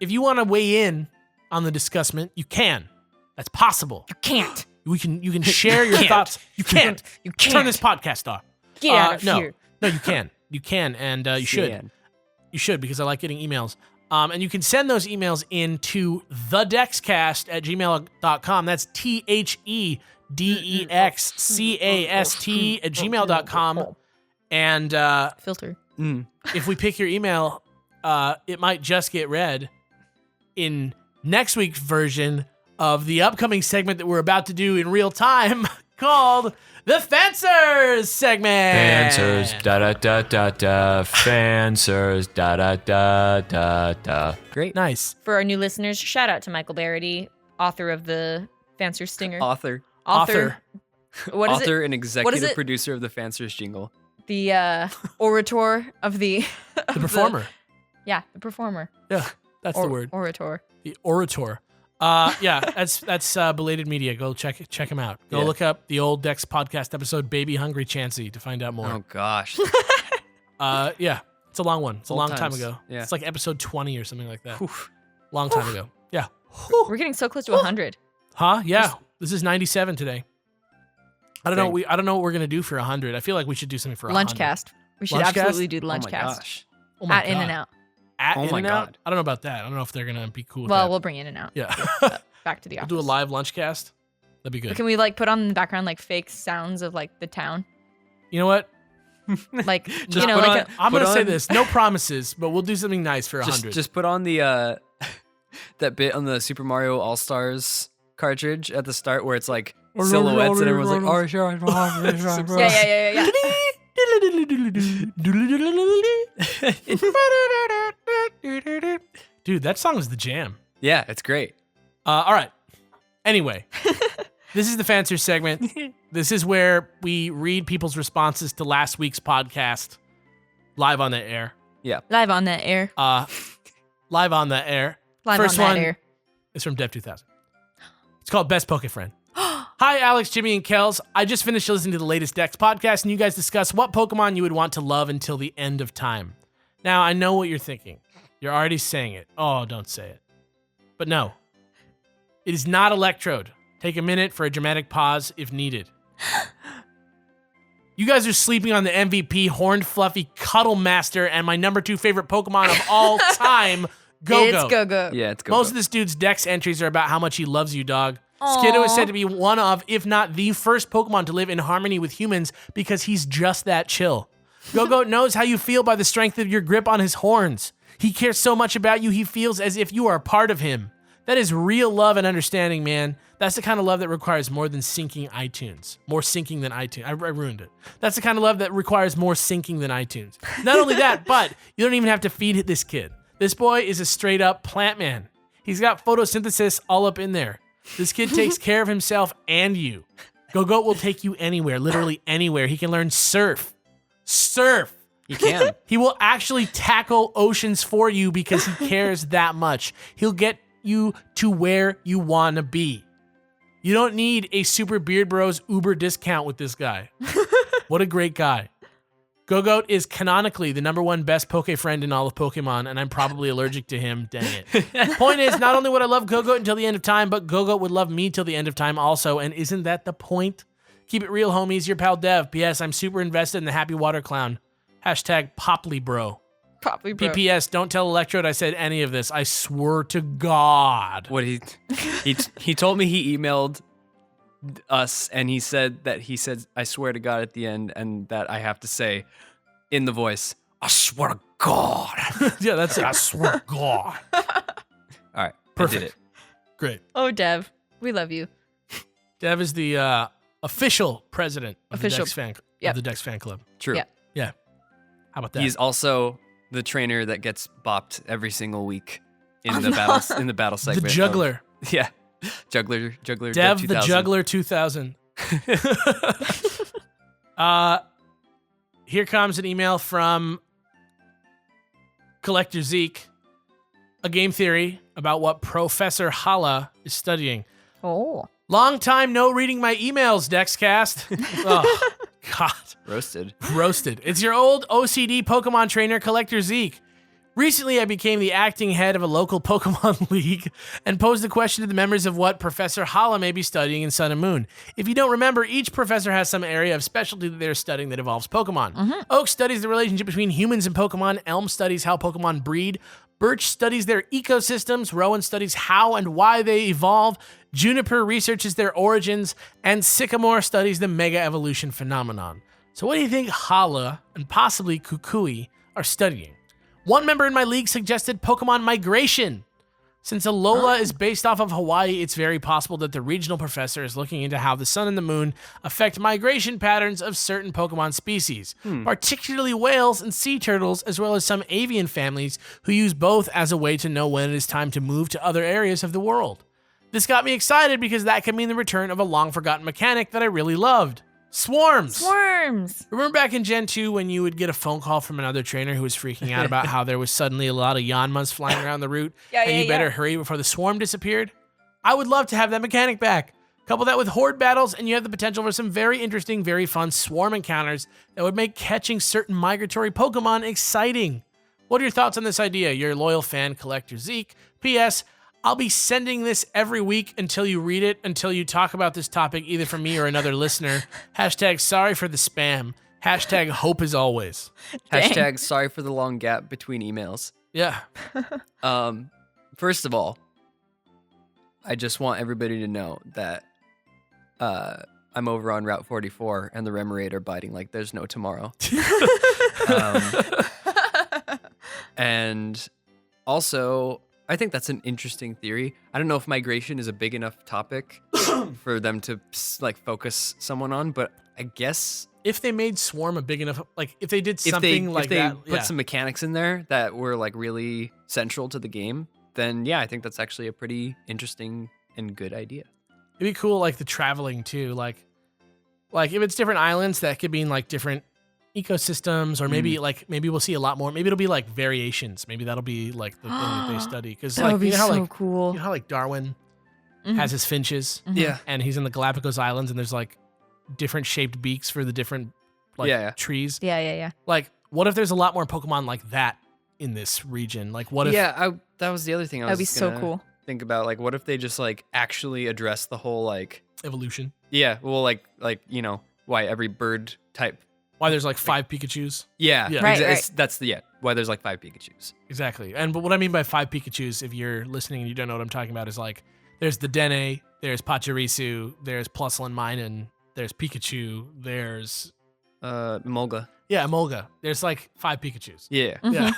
If you want to weigh in on the discussment, you can. That's possible.
You can't.
You can share your thoughts. You can't.
You can't.
Turn this podcast off.
Get out of here.
No, you can. You can, and you should. You should, because I like getting emails. And you can send those emails in to thedexcast@gmail.com. That's THEDEXCAST@gmail.com. And
filter.
If we pick your email, it might just get read in next week's version of the upcoming segment that we're about to do in real time called the Fanswers segment.
Fanswers, da-da-da-da-da. Fanswers, da-da-da-da-da.
Great.
Nice.
For our new listeners, shout out to Michael Barrity, author of the Fanswers Stinger.
Author.
What is
Author
it?
and executive producer of the Fanswers jingle.
The orator of the...
The performer.
the performer.
Yeah, that's the word.
Orator.
The orator. Yeah, that's Belated Media. Go check him out. Go
Yeah.
look up the old Dex podcast episode "Baby Hungry Chansey" to find out more.
Oh gosh.
Yeah, it's a long one. It's a
Old
long time
times.
ago.
Yeah.
It's like episode 20 or something like that.
Oof.
Long time ago. Yeah.
We're getting so close to 100.
Huh? Yeah. This is 97 today. I don't know. I don't know what we're gonna do for 100. I feel like we should do something for 100.
Lunchcast. We should
Lunchcast?
absolutely do the
Oh my
Lunchcast
gosh.
Oh my
at
God.
In and Out.
At
Oh
In
my
and Out?
God.
I don't know about that. I don't know if they're gonna be cool with
Well,
that.
we'll bring In and Out
Yeah.
back to the
We'll
office.
do a live Lunchcast. That'd be good.
Can we like put on in the background like fake sounds of like the town?
You know what?
Like
Just
you know,
put
like
on-
I'm
Put
gonna say
on-
this. No promises, but we'll do something nice for 100.
Just put on the that bit on the Super Mario All Stars cartridge at the start where it's like silhouettes and everyone's like, "Oh, sure."
yeah.
Dude, that song is the jam.
Yeah, it's great.
All right. Anyway, this is the Fanswers segment. This is where we read people's responses to last week's podcast live on the air.
Live on that air.
Live on the air.
Live
First
on that
one
air.
is from Dev 2000. It's called Best Poke Friend. Hi, Alex, Jimmy, and Kellz. I just finished listening to the latest Dex podcast, and you guys discuss what Pokemon you would want to love until the end of time. Now, I know what you're thinking. You're already saying it. Oh, don't say it. But no. It is not Electrode. Take a minute for a dramatic pause if needed. You guys are sleeping on the MVP, Horned Fluffy Cuddle Master, and my number 2 favorite Pokemon of all time, Go-Go.
It's Go-Go.
Yeah, it's good.
Most of this dude's Dex entries are about how much he loves you, dog. Skiddo is said to be one of, if not the first Pokemon to live in harmony with humans because he's just that chill. Go-Go knows how you feel by the strength of your grip on his horns. He cares so much about you, he feels as if you are a part of him. That is real love and understanding, man. That's the kind of love that requires more than syncing iTunes. More syncing than iTunes. I ruined it. That's the kind of love that requires more syncing than iTunes. Not only that, but you don't even have to feed this kid. This boy is a straight up plant man. He's got photosynthesis all up in there. This kid takes care of himself and you. Go-Go will take you anywhere, literally anywhere. He can learn surf. Surf.
You can.
He will actually tackle oceans for you because he cares that much. He'll get you to where you want to be. You don't need a Super Beard Bros Uber discount with this guy. What a great guy. Go-Goat is canonically the number 1 best Poke Friend in all of Pokemon, and I'm probably allergic to him. Dang it. Point is, not only would I love Go-Goat until the end of time, but Go-Goat would love me till the end of time also, and isn't that the point? Keep it real, homies. Your pal Dev. P.S. I'm super invested in the Happy Water Clown. Hashtag Popley Bro.
Probably bro.
PPS, don't tell Electrode I said any of this. I swear to God.
What he told me he emailed us and he said I swear to God at the end, and that I have to say in the voice, I swear to God.
Yeah, that's it. I swear to God.
All right,
Perfect.
I did it.
Great.
Oh, Dev, we love you.
Dev is the official president of
Official.
the Dex fan club.
True.
Yeah.
Yeah. How about that?
He's also the trainer that gets bopped every single week in the battle
the
segment.
juggler.
Yeah. Juggler
Dev the
2000.
Juggler 2000. Here comes an email from Collector Zeke. A game theory about what Professor Hala is studying.
Oh.
Long time no reading my emails, Dexcast. Oh, God. Roasted. It's your old OCD Pokemon trainer, Collector Zeke. Recently, I became the acting head of a local Pokemon league and posed the question to the members of what Professor Hala may be studying in Sun and Moon. If you don't remember, each professor has some area of specialty that they're studying that involves Pokemon. Oak studies the relationship between humans and Pokemon. Elm studies how Pokemon breed. Birch studies their ecosystems. Rowan studies how and why they evolve. Juniper researches their origins. And Sycamore studies the mega evolution phenomenon. So what do you think Hala and possibly Kukui are studying? One member in my league suggested Pokemon migration. Since Alola is based off of Hawaii, it's very possible that the regional professor is looking into how the sun and the moon affect migration patterns of certain Pokemon species, particularly whales and sea turtles, as well as some avian families who use both as a way to know when it is time to move to other areas of the world. This got me excited because that could mean the return of a long-forgotten mechanic that I really loved. Swarms. Remember back in Gen 2 when you would get a phone call from another trainer who was freaking out about how there was suddenly a lot of Yanmas flying around the route and you better hurry before the swarm disappeared? I would love to have that mechanic back. Couple that with horde battles, and you have the potential for some very interesting, very fun swarm encounters that would make catching certain migratory Pokemon exciting. What are your thoughts on this idea? Your loyal fan, Collector Zeke. P.S. I'll be sending this every week until you read it, until you talk about this topic, either from me or another listener. Hashtag sorry for the spam. Hashtag hope as always.
Hashtag sorry for the long gap between emails.
Yeah.
First of all, I just want everybody to know that I'm over on Route 44 and the Remoraid are biting like there's no tomorrow. And also, I think that's an interesting theory. I don't know if migration is a big enough topic for them to like focus someone on, but I guess
If they made Swarm a big enough, like if they did
if
something
they
like that,
put some mechanics in there that were like really central to the game, then yeah, I think that's actually a pretty interesting and good idea.
it'd be cool, like the traveling too, like if it's different islands, that could mean like different ecosystems, or maybe maybe we'll see a lot more. Maybe it'll be like variations. Maybe that'll be like the thing that they study, because
That
like
would be
you know how
so
like
cool.
you know how like Darwin has his finches,
Yeah.
and he's in the Galapagos Islands, and there's like different shaped beaks for the different like trees.
Yeah.
Like, what if there's a lot more Pokemon like that in this region? Like, what if
That was the other thing I
That'd
was
be so
gonna
cool.
think about. Like, what if they just like actually address the whole like
evolution?
like you know why every bird type.
Why there's like 5 Pikachus?
Yeah,
Yeah.
Right,
it's- that's the why there's like 5 Pikachus.
Exactly. But what I mean by 5 Pikachus, if you're listening and you don't know what I'm talking about, is like there's the Dene, there's Pachirisu, there's Plusle Minun, there's Pikachu, there's
Emolga.
Emolga. There's like 5 Pikachus.
Yeah.
Yeah.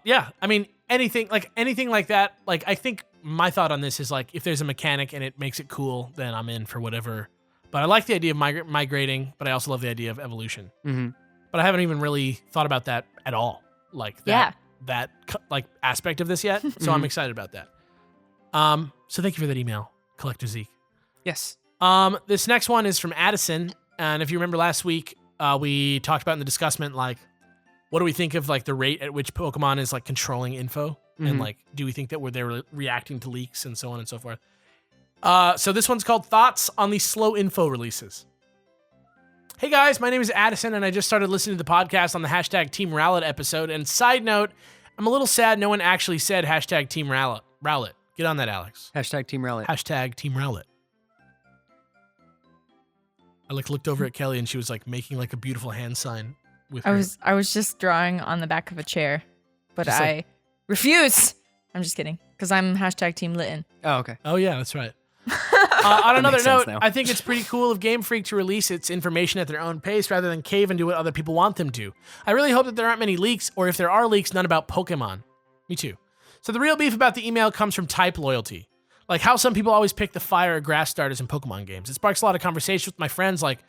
Yeah. I mean, anything like that. Like, I think my thought on this is like, if there's a mechanic and it makes it cool, then I'm in for whatever. But I like the idea of migrating, but I also love the idea of evolution.
Mm-hmm.
But I haven't even really thought about that at all. Like that like aspect of this yet. So I'm excited about that. So thank you for that email, Collector Zeke.
Yes.
This next one is from Addison, and if you remember last week, we talked about in the discussment, like, what do we think of like the rate at which Pokemon is like controlling info, and like, do we think that they're reacting to leaks and so on and so forth? So this one's called Thoughts on the Slow Info Releases. Hey guys, my name is Addison, and I just started listening to the podcast on the hashtag Team Rowlet episode. And side note, I'm a little sad no one actually said hashtag Team Rowlet. Get on that, Alex.
Hashtag Team Rowlet.
Hashtag Team Rowlet. I like looked over at Kelly, and she was like making like a beautiful hand sign with her.
I was just drawing on the back of a chair, but
Just
I refuse. I'm just kidding, because I'm hashtag Team Litten.
Oh, okay.
Oh yeah, that's right. On another
makes sense
note,
now.
I think it's pretty cool of Game Freak to release its information at their own pace rather than cave and do what other people want them to. I really hope that there aren't many leaks, or if there are leaks, none about Pokemon. Me too. So the real beef about the email comes from type loyalty. Like how some people always pick the fire or grass starters in Pokemon games. It sparks a lot of conversation with my friends, like,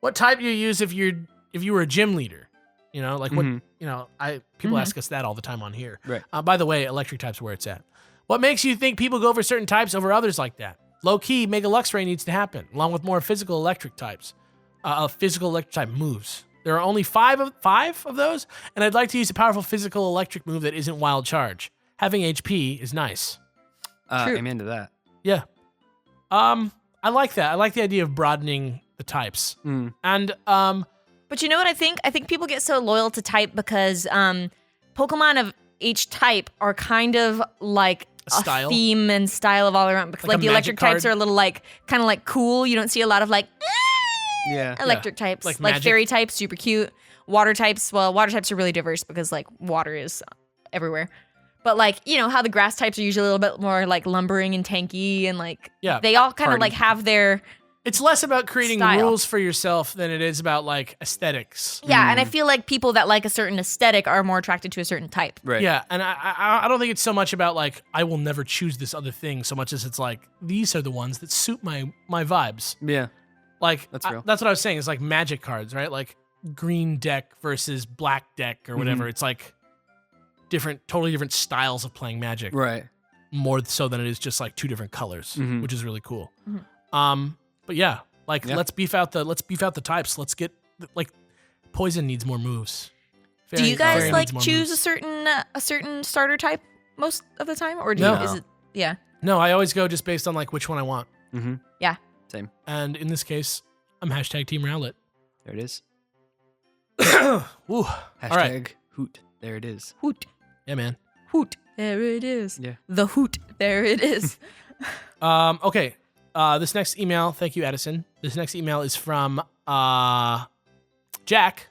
what type do you use if you were a gym leader? You know, like what, you know, people ask us that all the time on here.
Right.
By the way, electric type's where it's at. What makes you think people go for certain types over others like that? Low key, Mega Luxray needs to happen, along with more physical electric types. Physical electric type moves. There are only five of those, and I'd like to use a powerful physical electric move that isn't Wild Charge. Having HP is nice.
True.
I'm into that.
Yeah. I like that. I like the idea of broadening the types. And
But you know what I think? I think people get so loyal to type because Pokemon of each type are kind of like
A style?
theme and style of all around. Because
Like
like
a
the electric
magic
types
card?
are a little like kind of like cool. You don't see a lot of like
Yeah.
electric types.
Like
Like
magic.
fairy types, super cute. Water types, well, water types are really diverse because like water is everywhere. But like, you know, how the grass types are usually a little bit more like lumbering and tanky and like
Yeah,
they all kind of
hardy.
like have their
it's less about creating
Style.
rules for yourself than it is about like aesthetics.
yeah, and I feel like people that like a certain aesthetic are more attracted to a certain type.
Right.
Yeah, and I don't think it's so much about like I will never choose this other thing so much as it's like these are the ones that suit my vibes.
Yeah.
Like
That's real.
that's what I was saying. It's like magic cards, right? Like green deck versus black deck or whatever. It's like totally different styles of playing Magic.
Right.
More so than it is just like two different colors,
Mhm.
which is really cool.
Mhm.
But yeah, like
Yeah.
let's beef out the types. Let's get like Poison needs more moves.
Do you
Fairy
guys like
needs more
choose
moves.
a certain starter type most of the time, or do
No.
you, is it yeah?
No, I always go just based on like which one I want.
Mm-hmm.
Yeah.
Same.
And in this case, I'm hashtag Team Rowlet.
There it is.
Ooh.
Hashtag
All right.
hoot. There it is.
Hoot.
Yeah, man.
Hoot. There it is.
Yeah.
The hoot. There it is.
Okay. This next email, thank you, Edison. This next email is from Jack.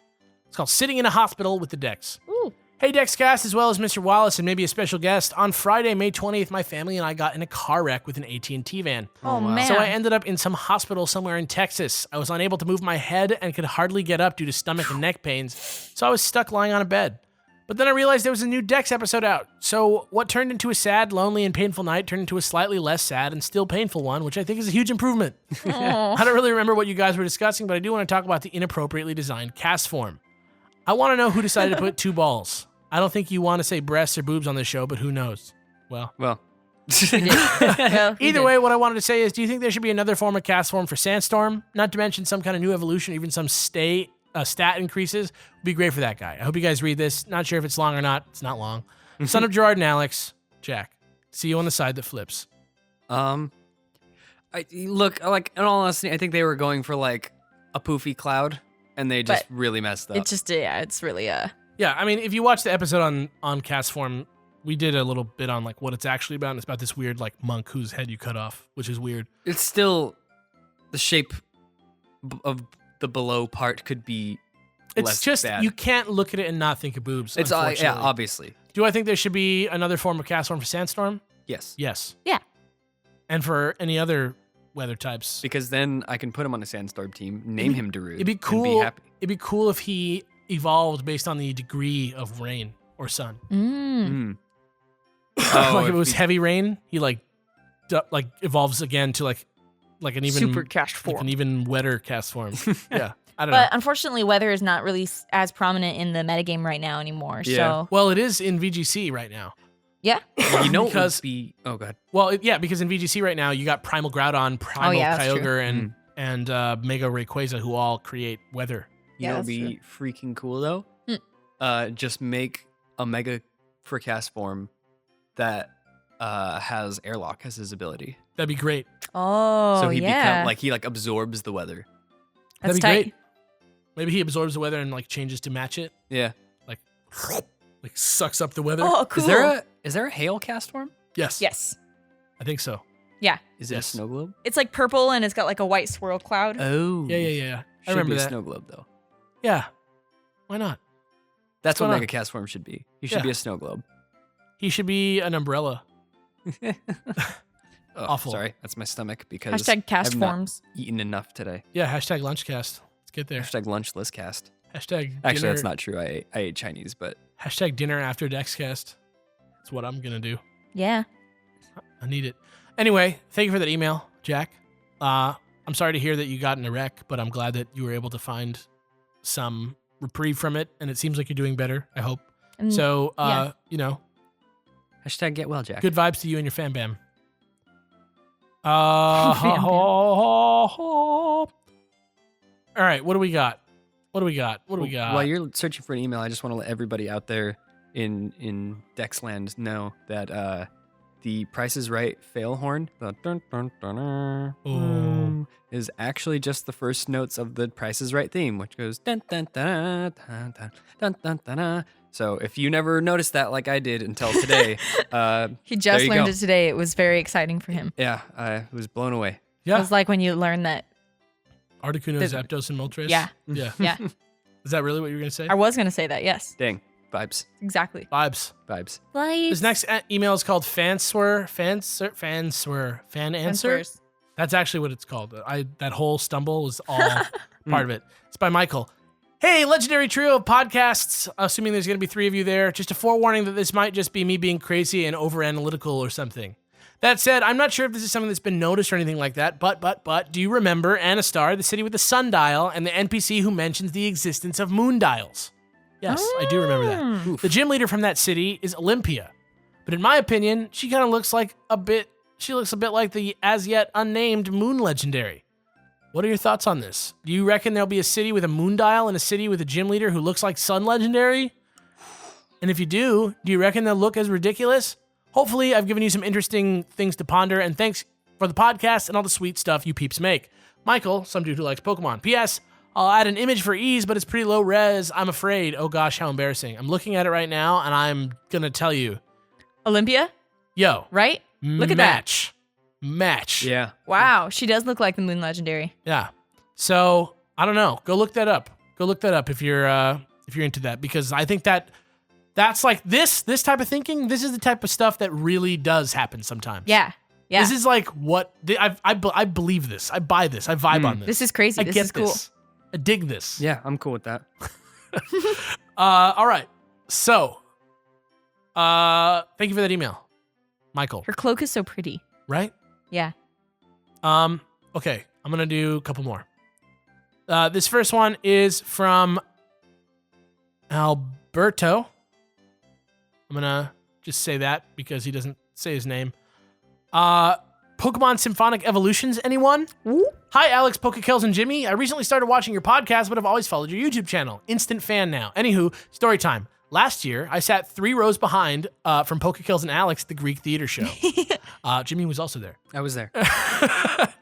It's called Sitting in a Hospital with the Dex.
Ooh.
Hey, DexCast, as well as Mr. Wallace and maybe a special guest. On Friday, May 20th, my family and I got in a car wreck with an AT&T van.
Oh,
wow.
man.
So I ended up in some hospital somewhere in Texas. I was unable to move my head and could hardly get up due to stomach and neck pains, so I was stuck lying on a bed. But then I realized there was a new Dex episode out. So what turned into a sad, lonely, and painful night turned into a slightly less sad and still painful one, which I think is a huge improvement. I don't really remember what you guys were discussing, but I do want to talk about the inappropriately designed cast form. I want to know who decided to put two balls. I don't think you want to say breasts or boobs on this show, but who knows? Well,
Well.
Well, he
either
did.
way, what I wanted to say is, do you think there should be another form of cast form for Sandstorm? Not to mention some kind of new evolution, even some stat increases. Would be great for that guy. I hope you guys read this. Not sure if it's long or not. It's not long. Son of Gerard and Alex, Jack. See you on the side that flips.
Look, like, in all honesty, I think they were going for like a poofy cloud, and they just
But
really messed up.
It's just, yeah, it's really,
Yeah, I mean, if you watch the episode on cast form, we did a little bit on like what it's actually about. And it's about this weird like monk whose head you cut off, which is weird.
It's still the shape of the below part could be.
It's
less
just
bad.
you can't look at it and not think of boobs.
It's yeah,
unfortunately.
obviously.
Do I think there should be another form of cast form for Sandstorm?
Yes.
Yes.
Yeah.
And for any other weather types,
Because then I can put him on a Sandstorm team, name him Darude.
it'd be
And
cool.
be happy.
It'd be cool if he evolved based on the degree of rain or sun.
Mm.
Like if it was
he-
heavy rain, he like evolves again to like an even
super cast
like
form.
an even wetter cast form. Yeah, I don't
But
know.
unfortunately, weather is not really as prominent in the metagame right now anymore.
Yeah.
So,
Well, it is in VGC right now.
yeah.
You know,
Because-
because be. Oh god.
Well, yeah, because in VGC right now you got Primal Groudon, Primal
yeah, that's true.
Kyogre, and Mega Rayquaza who all create weather.
You
Yeah,
know,
that's
what'd be freaking cool though. Just make a Mega for cast form that has airlock as his ability.
That'd be great.
Oh,
So he
yeah.
become like he like absorbs the weather.
That's
That'd be
tight.
great. Maybe he absorbs the weather and like changes to match it,
Yeah.
like sucks up the weather.
Oh, cool.
Is there a hail cast form?
Yes.
Yes.
I think so.
Yeah.
Is it
Yes.
a snow globe?
It's like purple and it's got like a white swirl cloud.
Oh.
Yeah. I
Should
remember
be a
that.
snow globe though.
Yeah. Why not?
That's what
going on?
Mega cast form should be. He should
Yeah.
be a snow globe.
He should be an umbrella.
Oh,
Awful.
Sorry, that's my stomach because
Hashtag cast
I've not
forms.
eaten enough today.
Yeah, hashtag lunchcast. Let's get there.
Hashtag lunchless cast.
Hashtag
Actually,
dinner,
that's not true. I ate Chinese, but
hashtag dinner after Dexcast. That's what I'm gonna do.
Yeah.
I need it. Anyway, thank you for that email, Jack. I'm sorry to hear that you got in a wreck, but I'm glad that you were able to find some reprieve from it, and it seems like you're doing better, I hope.
And
So,
yeah.
you know,
hashtag get well, Jack.
good vibes to you and your fan bam.
Fam bam.
All right, what do we got? What do we got?
While you're searching for an email, I just want to let everybody out there in Dexland know that the Price is Right fail horn, the dun, dun, dun, dun,
Oh.
is actually just the first notes of the Price is Right theme, which goes dun dun dun dun dun dun dun dun. Dun. So if you never noticed that, like I did until today,
He
there
just
you
learned
go.
it today. It was very exciting for him.
yeah, I was blown away.
It
Yeah,
was like when you learn that.
Articuno,
the-
Zapdos, and Moltres.
Yeah.
Yeah.
Yeah.
Is that really what you were going to say?
I was going to say that. Yes.
Dang, vibes,
Exactly.
Vibes.
vibes.
This next email is called Fan Answer. That's actually what it's called. That whole stumble was all part of it. It's by Michael. Hey, legendary trio of podcasts. Assuming there's going to be 3 of you there. Just a forewarning that this might just be me being crazy and over analytical or something. That said, I'm not sure if this is something that's been noticed or anything like that, but do you remember Anastar, the city with the sundial, and the NPC who mentions the existence of moon dials? Yes, I do remember that. The gym leader from that city is Olympia. But in my opinion, she kind of looks a bit like the as yet unnamed moon legendary. What are your thoughts on this? Do you reckon there'll be a city with a moon dial and a city with a gym leader who looks like sun legendary? And if you do you reckon they'll look as ridiculous? Hopefully, I've given you some interesting things to ponder, and thanks for the podcast and all the sweet stuff you peeps make. Michael, some dude who likes Pokemon. P.S. I'll add an image for ease, but it's pretty low res. I'm afraid. Oh gosh, how embarrassing. I'm looking at it right now, and I'm gonna tell you.
Olympia,
Yo.
right? Look at that.
Match.
Yeah.
Wow, she does look like the Moon Legendary.
Yeah. So, I don't know. Go look that up. If you're into that, because I think that's like this type of thinking. This is the type of stuff that really does happen sometimes.
Yeah. Yeah.
This is like what I believe this. I buy this. I vibe on this.
This is crazy.
I
This
get
is cool.
this. I dig this.
Yeah, I'm cool with that.
All right. So, thank you for that email, Michael.
Her cloak is so pretty.
Right?
Yeah.
Okay. I'm gonna do a couple more. This first one is from Alberto. I'm gonna just say that because he doesn't say his name. Pokemon Symphonic Evolutions, anyone? Hi, Alex, Kellz, and Jimmy. I recently started watching your podcast, but I've always followed your YouTube channel. Instant fan now. Anywho, story time. Last year, I sat 3 rows behind from Kellz and Alex at the Greek Theater Show. Jimmy was also there.
I was there.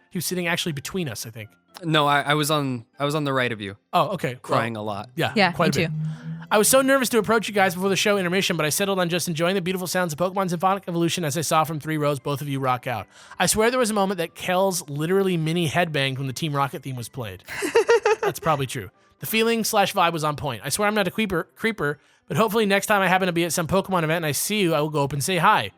He was sitting actually between us, I think.
No, I was on the right of you,
Oh, okay.
crying a lot.
Yeah,
quite
me
a bit.
too.
I was so nervous to approach you guys before the show intermission, but I settled on just enjoying the beautiful sounds of Pokemon Symphonic Evolution as I saw from 3 rows both of you rock out. I swear there was a moment that Kellz literally mini headbanged when the Team Rocket theme was played. That's probably true. The feeling/vibe was on point. I swear I'm not a creeper, but hopefully next time I happen to be at some Pokemon event and I see you, I will go up and say hi.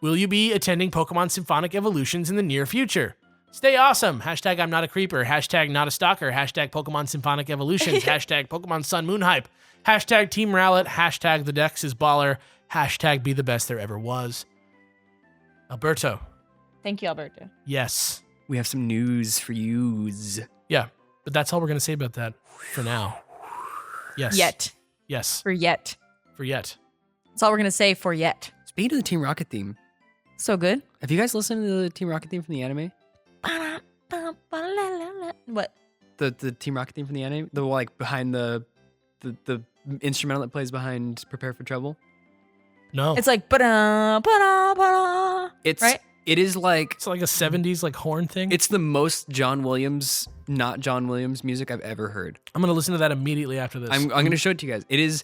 Will you be attending Pokemon Symphonic Evolutions in the near future? Stay awesome. Hashtag I'm not a creeper. Hashtag not a stalker. Hashtag Pokemon Symphonic Evolutions. Hashtag Pokemon Sun Moon Hype. Hashtag Team Rowlet. Hashtag the Dex is baller. Hashtag be the best there ever was. Alberto.
Thank you, Alberto.
Yes.
We have some news for yous.
Yeah, but that's all we're going to say about that for now. Yes.
Yet.
Yes.
For yet.
For yet.
That's all we're going to say for yet.
Speaking of the Team Rocket theme,
So good.
have you guys listened to the Team Rocket theme from the anime?
What?
The Team Rocket theme from the anime? The like behind the instrumental that plays behind Prepare for Trouble?
No.
It's like ba-da, ba-da, ba-da.
It's
Right?
It is like
It's like a 70s like horn thing.
it's the most John Williams, not John Williams music I've ever heard.
I'm going to listen to that immediately after this.
I'm going to show it to you guys. It is,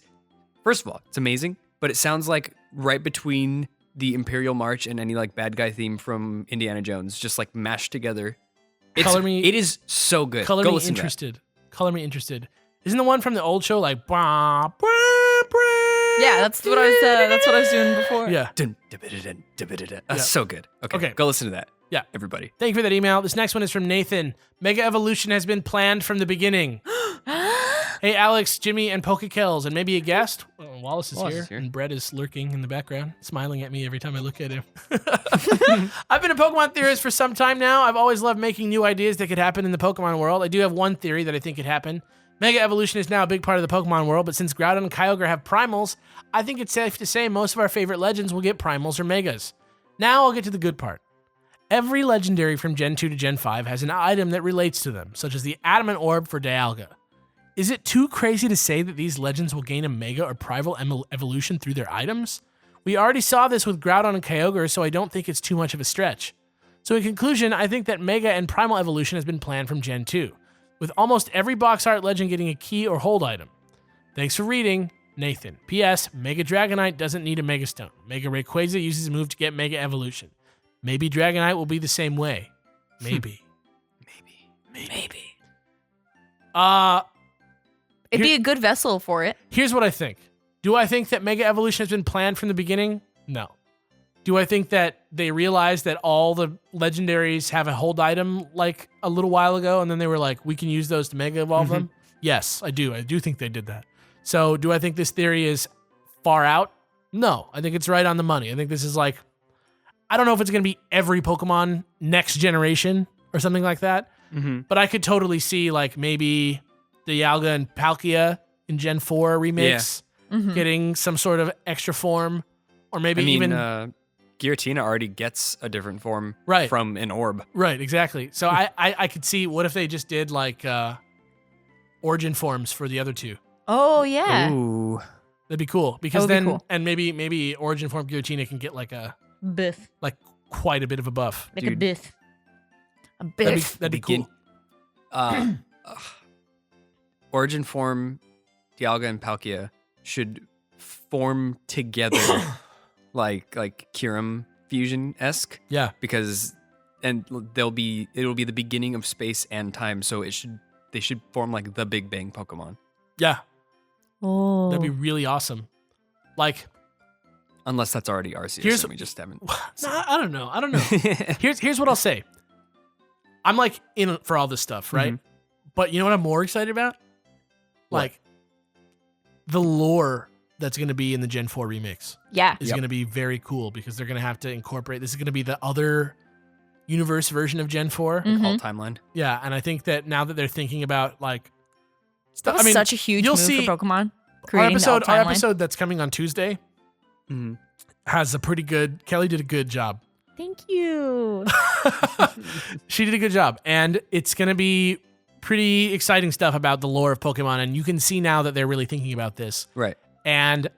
first of all, it's amazing, but it sounds like right between the Imperial March and any like bad guy theme from Indiana Jones, just like mashed together. It is so good.
Color
Go
me
listen to that.
interested. Color me interested. Isn't the one from the old show like bah, bah, bah,
Yeah, that's what I was doing before.
Yeah.
Dun, dun, dun, dun, dun.
Yeah.
That's so good. Okay,
Okay.
go listen to that.
Yeah.
Everybody.
Thank you for that email. This next one is from Nathan. Mega Evolution has been planned from the beginning. Hey, Alex, Jimmy, and Kellz, and maybe a guest. Well, Wallace is here, and Brett is lurking in the background, smiling at me every time I look at him. I've been a Pokemon theorist for some time now. I've always loved making new ideas that could happen in the Pokemon world. I do have one theory that I think could happen. Mega Evolution is now a big part of the Pokemon world, but since Groudon and Kyogre have primals, I think it's safe to say most of our favorite legends will get primals or megas. Now I'll get to the good part. Every legendary from Gen 2 to Gen 5 has an item that relates to them, such as the Adamant Orb for Dialga. Is it too crazy to say that these legends will gain a Mega or Primal evolution through their items? We already saw this with Groudon and Kyogre, so I don't think it's too much of a stretch. So in conclusion, I think that Mega and Primal evolution has been planned from Gen 2, with almost every box art legend getting a key or hold item. Thanks for reading, Nathan. P.S. Mega Dragonite doesn't need a Mega Stone. Mega Rayquaza uses a move to get Mega Evolution. Maybe Dragonite will be the same way. Maybe. Maybe.
It'd be a good vessel for it.
Here's what I think. Do I think that Mega Evolution has been planned from the beginning? No. Do I think that they realized that all the legendaries have a hold item like a little while ago and then they were like, we can use those to Mega Evolve them? Yes, I do. I do think they did that. So do I think this theory is far out? No. I think it's right on the money. I think this is like, I don't know if it's going to be every Pokemon next generation or something like that, but I could totally see like maybe the Dialga and Palkia in Gen 4 remix getting some sort of extra form, or maybe even
Giratina already gets a different form
Right.
from an orb.
Right, exactly. So I could see, what if they just did like origin forms for the other two?
Oh yeah.
Ooh.
That'd be cool because
That would be
then
cool.
and maybe origin form Giratina can get like a
Biff.
like quite a bit of a buff.
Like a
Dude.
biff. A biff.
That'd be
Begin-
cool.
Origin form, Dialga and Palkia should form together like Kyurem fusion-esque,
Yeah.
because it'll be the beginning of space and time, so they should form like the Big Bang Pokemon.
Yeah.
Oh.
That'd be really awesome. Like,
Unless that's already Arceus,
Here's-
and we just haven't.
nah, I don't know. Here's what I'll say. I'm like in for all this stuff, right?
Mhm.
But you know what I'm more excited about?
What?
Like the lore that's going to be in the Gen 4 remix
Yeah.
is
Yep.
going to be very cool because they're going to have to incorporate. This is going to be the other universe version of Gen 4.
Mhm.
All timeline.
Yeah, and I think that now that they're thinking about like
That
stuff,
was
I mean,
such a huge
you'll
move
see
for Pokemon.
our
Creating
episode,
the
our
alt timeline.
episode that's coming on Tuesday
Mm-hmm.
has a pretty good. Kelly did a good job.
Thank you.
She did a good job, and it's going to be pretty exciting stuff about the lore of Pokemon, and you can see now that they're really thinking about this.
Right.
And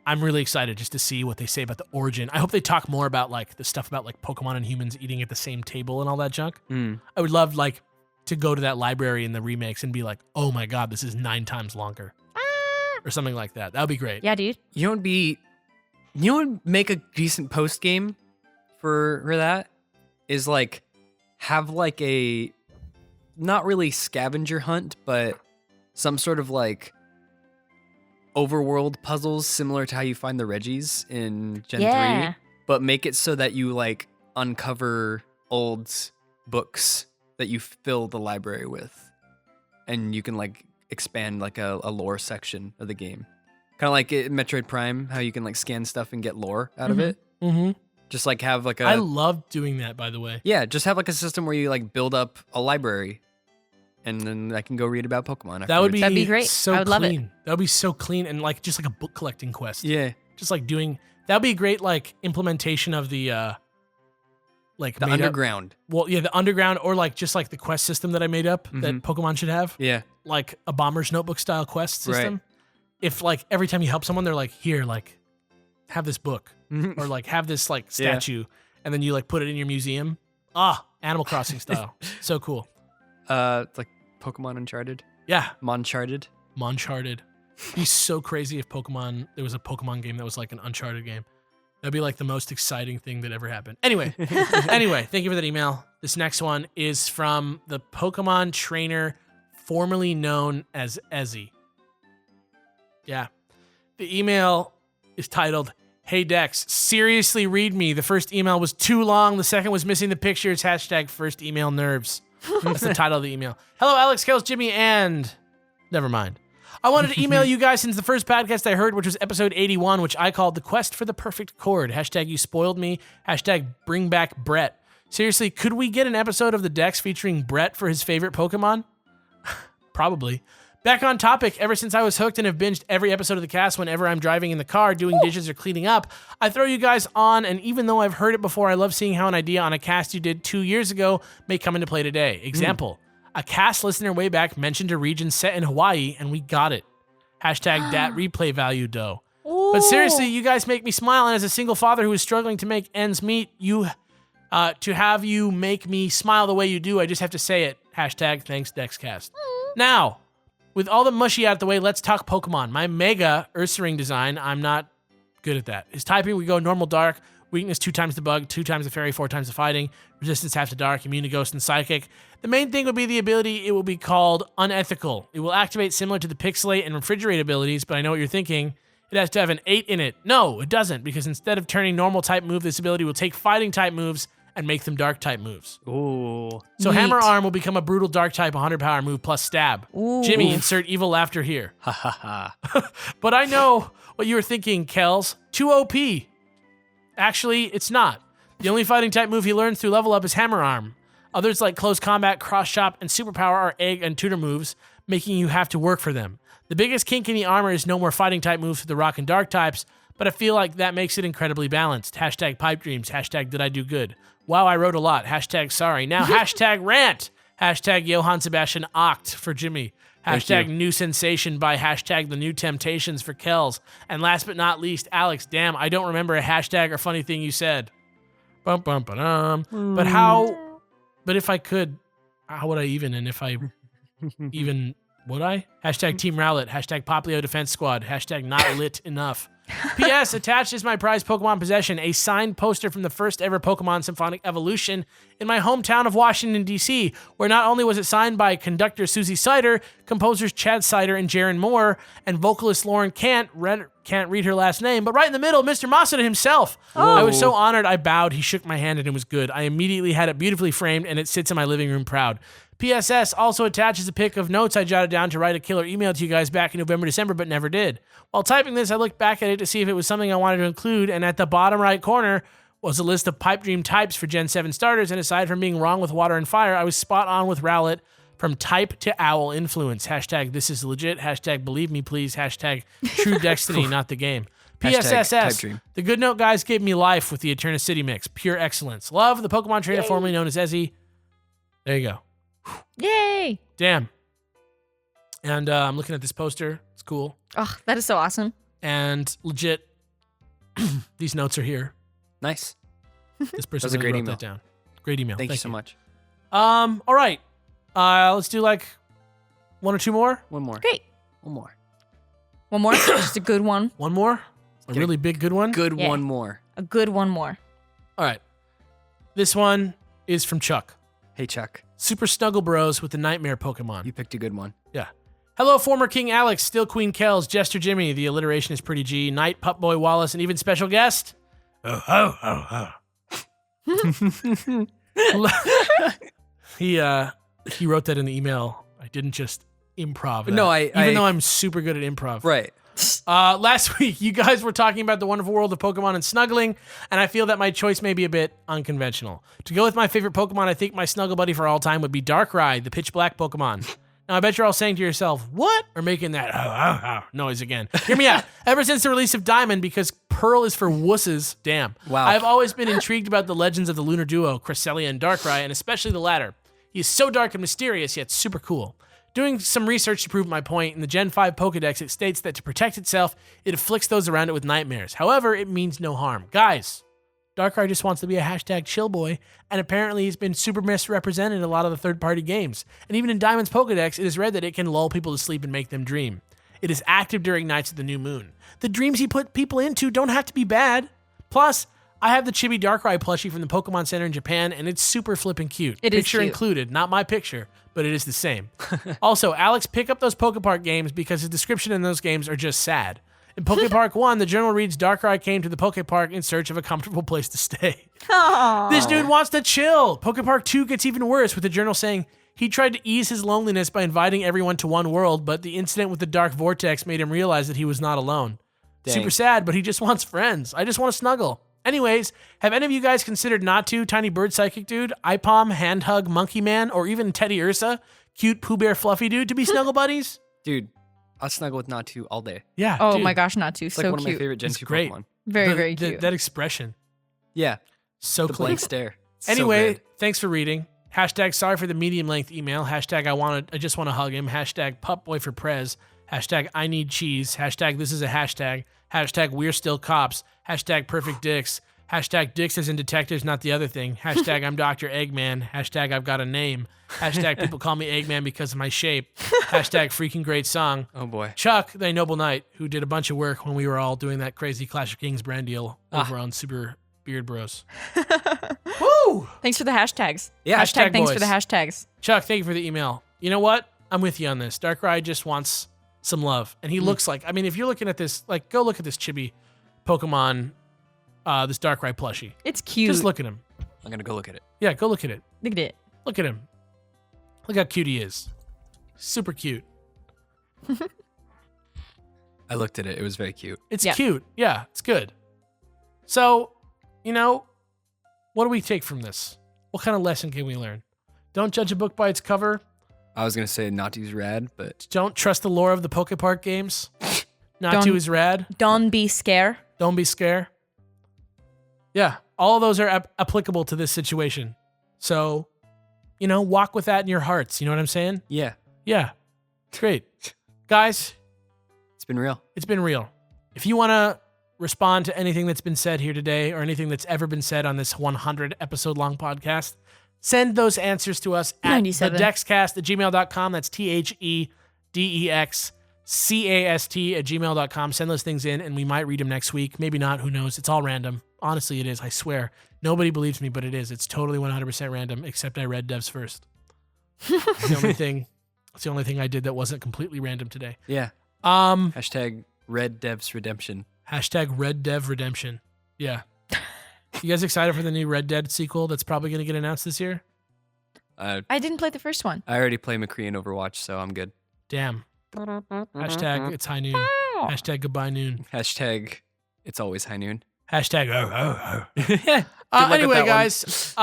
I'm really excited just to see what they say about the origin. I hope they talk more about like the stuff about like Pokemon and humans eating at the same table and all that junk.
Mm.
I would love like to go to that library in the remakes and be like, oh my god, this is 9 times longer, or something like that. That would be great.
Yeah, dude.
You know what would make a decent post game for that is like have like a not really scavenger hunt, but some sort of like overworld puzzles similar to how you find the Reggies in Gen
Yeah.
3, but make it so that you like uncover old books that you fill the library with, and you can like expand like a lore section of the game. Kind of like in Metroid Prime, how you can like scan stuff and get lore out of
Mhm.
it.
Mm-hmm.
Just like have like
I
a
love doing that, by the way.
yeah, just have like a system where you like build up a library, and then I can go read about Pokemon.
That would be
That'd be great.
So
I would love it.
clean. That would be so clean and like just like a book collecting quest.
yeah,
Just like doing that would be a great like implementation of the like
the
made up-
underground.
well, yeah, the underground, or like just like the quest system that I made up that
Mhm.
Pokemon should have,
Yeah,
like a Bomber's Notebook style quest
Right.
system. If like every time you help someone, they're like, here, like have this book or like have this like
Yeah.
statue, and then you like put it in your museum. Animal Crossing style. So cool.
it's like Pokemon Uncharted,
Yeah,
Moncharted.
Moncharted. It'd be so crazy if there was a Pokemon game that was like an Uncharted game. That'd be like the most exciting thing that ever happened. Anyway, thank you for that email. This next one is from the Pokemon trainer formerly known as Ezzy. Yeah. The email is titled, Hey Dex, seriously read me. The first email was too long. The second was missing the pictures. # first email nerves. That's the title of the email. Hello, Alex, Kellz, Jimmy, and... Never mind. I wanted to email you guys since the first podcast I heard, which was episode 81, which I called The Quest for the Perfect Chord. # you spoiled me. # bring back Brett. Seriously, could we get an episode of the Dex featuring Brett for his favorite Pokemon? Probably. Back on topic, ever since I was hooked and have binged every episode of the cast whenever I'm driving in the car, doing dishes, or cleaning up, I throw you guys on, and even though I've heard it before, I love seeing how an idea on a cast you did 2 years ago may come into play today. Example, a cast listener way back mentioned a region set in Hawaii, and we got it. # dat replay value dough. But seriously, you guys make me smile, and as a single father who is struggling to make ends meet, to have you make me smile the way you do, I just have to say it. # thanks Dexcast. Now, with all the mushy out of the way, let's talk Pokemon. My Mega Ursaring design, I'm not good at that. His typing, we go normal dark, weakness 2 times the bug, 2 times the fairy, 4 times the fighting, resistance half the dark, immune to ghost and psychic. The main thing would be the ability. It will be called unethical. It will activate similar to the pixelate and refrigerate abilities, but I know what you're thinking. It has to have an 8 in it. No, it doesn't, because instead of turning normal type move, this ability will take fighting type moves and make them dark type moves.
Ooh.
So
Neat.
Hammer Arm will become a brutal dark type 100 power move plus stab.
Ooh.
Jimmy, insert evil laughter here.
Ha ha ha.
But I know what you were thinking, Kellz. Too OP. Actually, it's not. The only fighting type move he learns through level up is Hammer Arm. Others like Close Combat, Cross Chop, and Superpower are egg and tutor moves, making you have to work for them. The biggest kink in the armor is no more fighting type moves for the rock and dark types, but I feel like that makes it incredibly balanced. # pipe dreams. # did I do good. Wow, I wrote a lot. # sorry. Now # rant. # Johann Sebastian Oct for Jimmy.
Thank you.
New sensation by # the new temptations for Kellz. And last but not least, Alex, damn, I don't remember a # or funny thing you said. Bum, bum, ba-dum. But if I could, how would I even? And if I even, would I? Hashtag Team Rowlet. Hashtag Poplio Defense Squad. Hashtag not lit enough. P.S. Attached is my prized Pokemon possession, a signed poster from the first ever Pokemon Symphonic Evolution in my hometown of Washington, D.C., where not only was it signed by conductor Susie Sider, composers Chad Sider and Jaron Moore, and vocalist Lauren can't read her last name, but right in the middle, Mr. Masuda himself. I was so honored, I bowed, he shook my hand, and it was good. I immediately had it beautifully framed, and it sits in my living room proud. PSS also attaches a pic of notes I jotted down to write a killer email to you guys back in November, December, but never did. While typing this, I looked back at it to see if it was something I wanted to include, and at the bottom right corner was a list of pipe dream types for Gen 7 starters, and aside from being wrong with water and fire, I was spot on with Rowlet from type to owl influence. Hashtag this is legit. Hashtag believe me please. Hashtag true destiny, not the game. PSSS, the Good Note guys gave me life with the Eterna City mix. Pure excellence. Love, the Pokemon trainer formerly known as Ezzy. There you go.
Yay!
Damn. And I'm looking at this poster. It's cool.
Oh, that is so awesome.
And legit, these notes are here.
Nice.
This person
was a
really
great
wrote
email.
that down. Great email.
Thank you so much.
All right. Let's do like one or two more.
One more.
Great.
One more.
One more. Just a good one.
One more. A really big good one.
Good
Yeah.
one more.
A good one more.
All right. This one is from Chuck.
Hey, Chuck.
Super Snuggle Bros with the Nightmare Pokemon.
You picked a good one.
Yeah. Hello, former King Alex, still Queen Kellz, Jester Jimmy. The alliteration is pretty G. Knight, Pup Boy Wallace, and even special guest. He wrote that in the email. I didn't just improv that.
No,
even though I'm super good at improv.
Right.
Last week, you guys were talking about the wonderful world of Pokemon and snuggling, and I feel that my choice may be a bit unconventional. To go with my favorite Pokemon, I think my snuggle buddy for all time would be Darkrai, the pitch black Pokemon. Now, I bet you're all saying to yourself, what? Or making that noise again. Hear me out. Ever since the release of Diamond, because Pearl is for wusses, damn.
Wow.
I've always been intrigued about the legends of the lunar duo, Cresselia and Darkrai, and especially the latter. He is so dark and mysterious, yet super cool. Doing some research to prove my point, in the Gen 5 Pokedex, it states that to protect itself, it afflicts those around it with nightmares. However, it means no harm. Guys, Darkrai just wants to be a hashtag chill boy, and apparently he's been super misrepresented in a lot of the third-party games. And even in Diamond's Pokedex, it is read that it can lull people to sleep and make them dream. It is active during nights of the new moon. The dreams he put people into don't have to be bad. Plus, I have the Chibi Darkrai plushie from the Pokemon Center in Japan, and it's super flippin' cute.
It is
Picture
cute.
included, not my picture, but it is the same. Also, Alex, pick up those Pokepark games because the description in those games are just sad. In Pokepark 1, the journal reads, Darkrai came to the Pokepark in search of a comfortable place to stay. This dude wants to chill. Pokepark 2 gets even worse, with the journal saying, he tried to ease his loneliness by inviting everyone to one world, but the incident with the Dark Vortex made him realize that he was not alone.
Dang.
Super sad, but he just wants friends. I just want to snuggle. Anyways, have any of you guys considered Natu, Tiny Bird Psychic Dude, Ipom, Handhug, Monkey Man, or even Teddy Ursa, cute Pooh Bear Fluffy Dude to be snuggle buddies?
Dude, I'll snuggle with Natu all day.
Yeah.
Oh
dude.
my gosh, not too.
It's
So
like one
cute.
of my favorite Gen
It's
2
great.
Pokemon.
Very,
The-
very
the-
cute.
that expression.
Yeah.
So
The
clean.
blank stare. So
Anyway,
good.
thanks for reading. Hashtag sorry for the medium length email. Hashtag I just want to hug him. Hashtag pup boy for Prez. Hashtag I need cheese. Hashtag this is a hashtag. Hashtag we're still cops. Hashtag perfect dicks. Hashtag dicks as in detectives, not the other thing. Hashtag I'm Dr. Eggman. Hashtag I've got a name. Hashtag people call me Eggman because of my shape. Hashtag freaking great song.
Oh boy.
Chuck, the noble knight, who did a bunch of work when we were all doing that crazy Clash of Kings brand deal over on Super Beard Bros. Woo!
Thanks for the hashtags.
Yeah.
Hashtag
Thanks
boys.
for the hashtags.
Chuck, thank you for the email. You know what? I'm with you on this. Darkrai just wants some love. And he looks like, I mean, if you're looking at this, like, go look at this chibi Pokemon, this Darkrai plushie.
It's cute.
Just look at him.
I'm going to go look at it.
Yeah, go look at it.
Look at it.
Look at him. Look how cute he is. Super cute.
I looked at it. It was very cute.
It's
Yeah.
cute. Yeah, it's good. So, you know, what do we take from this? What kind of lesson can we learn? Don't judge a book by its cover.
I was going to say Natu's rad, but
Don't trust the lore of the Pokepark games. Natu
Don't-
is rad.
Don't be scared.
Don't be scared. Yeah, all of those are applicable to this situation. So, you know, walk with that in your hearts. You know what I'm saying?
yeah,
Yeah, it's great. Guys,
it's been real.
it's been real. If you want to respond to anything that's been said here today or anything that's ever been said on this 100 episode long podcast, send those answers to us at
97.
thedexcast@gmail.com. That's THEDEXCAST@gmail.com. Send those things in and we might read them next week. Maybe not. Who knows? It's all random. Honestly, it is. I swear. Nobody believes me, but it is. It's totally 100% random, except I read devs first. It's the only thing. It's the only thing I did that wasn't completely random today.
Yeah.
Hashtag
Red Devs Redemption.
Red Dev Redemption. Yeah. You guys excited for the new Red Dead sequel that's probably going to get announced this year?
I didn't play the first one.
I already play McCree in Overwatch, so I'm good.
Damn. Hashtag it's high noon. Hashtag goodbye noon.
Hashtag it's always high noon.
Hashtag oh.
Yeah. Good luck with
Anyway,
that one.
guys,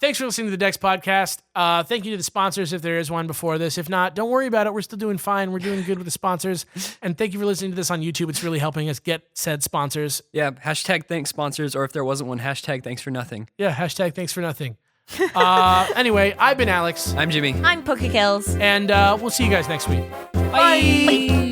thanks for listening to the Dex podcast. Thank you to the sponsors if there is one before this. If not, don't worry about it. We're still doing fine. We're doing good with the sponsors. And thank you for listening to this on YouTube. It's really helping us get said sponsors.
Yeah, hashtag thanks sponsors, or if there wasn't one, hashtag thanks for nothing.
Yeah, hashtag thanks for nothing. Anyway, I've been Alex.
I'm Jimmy.
I'm Kellz.
And we'll see you guys next week.
Bye.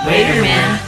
Waiter man.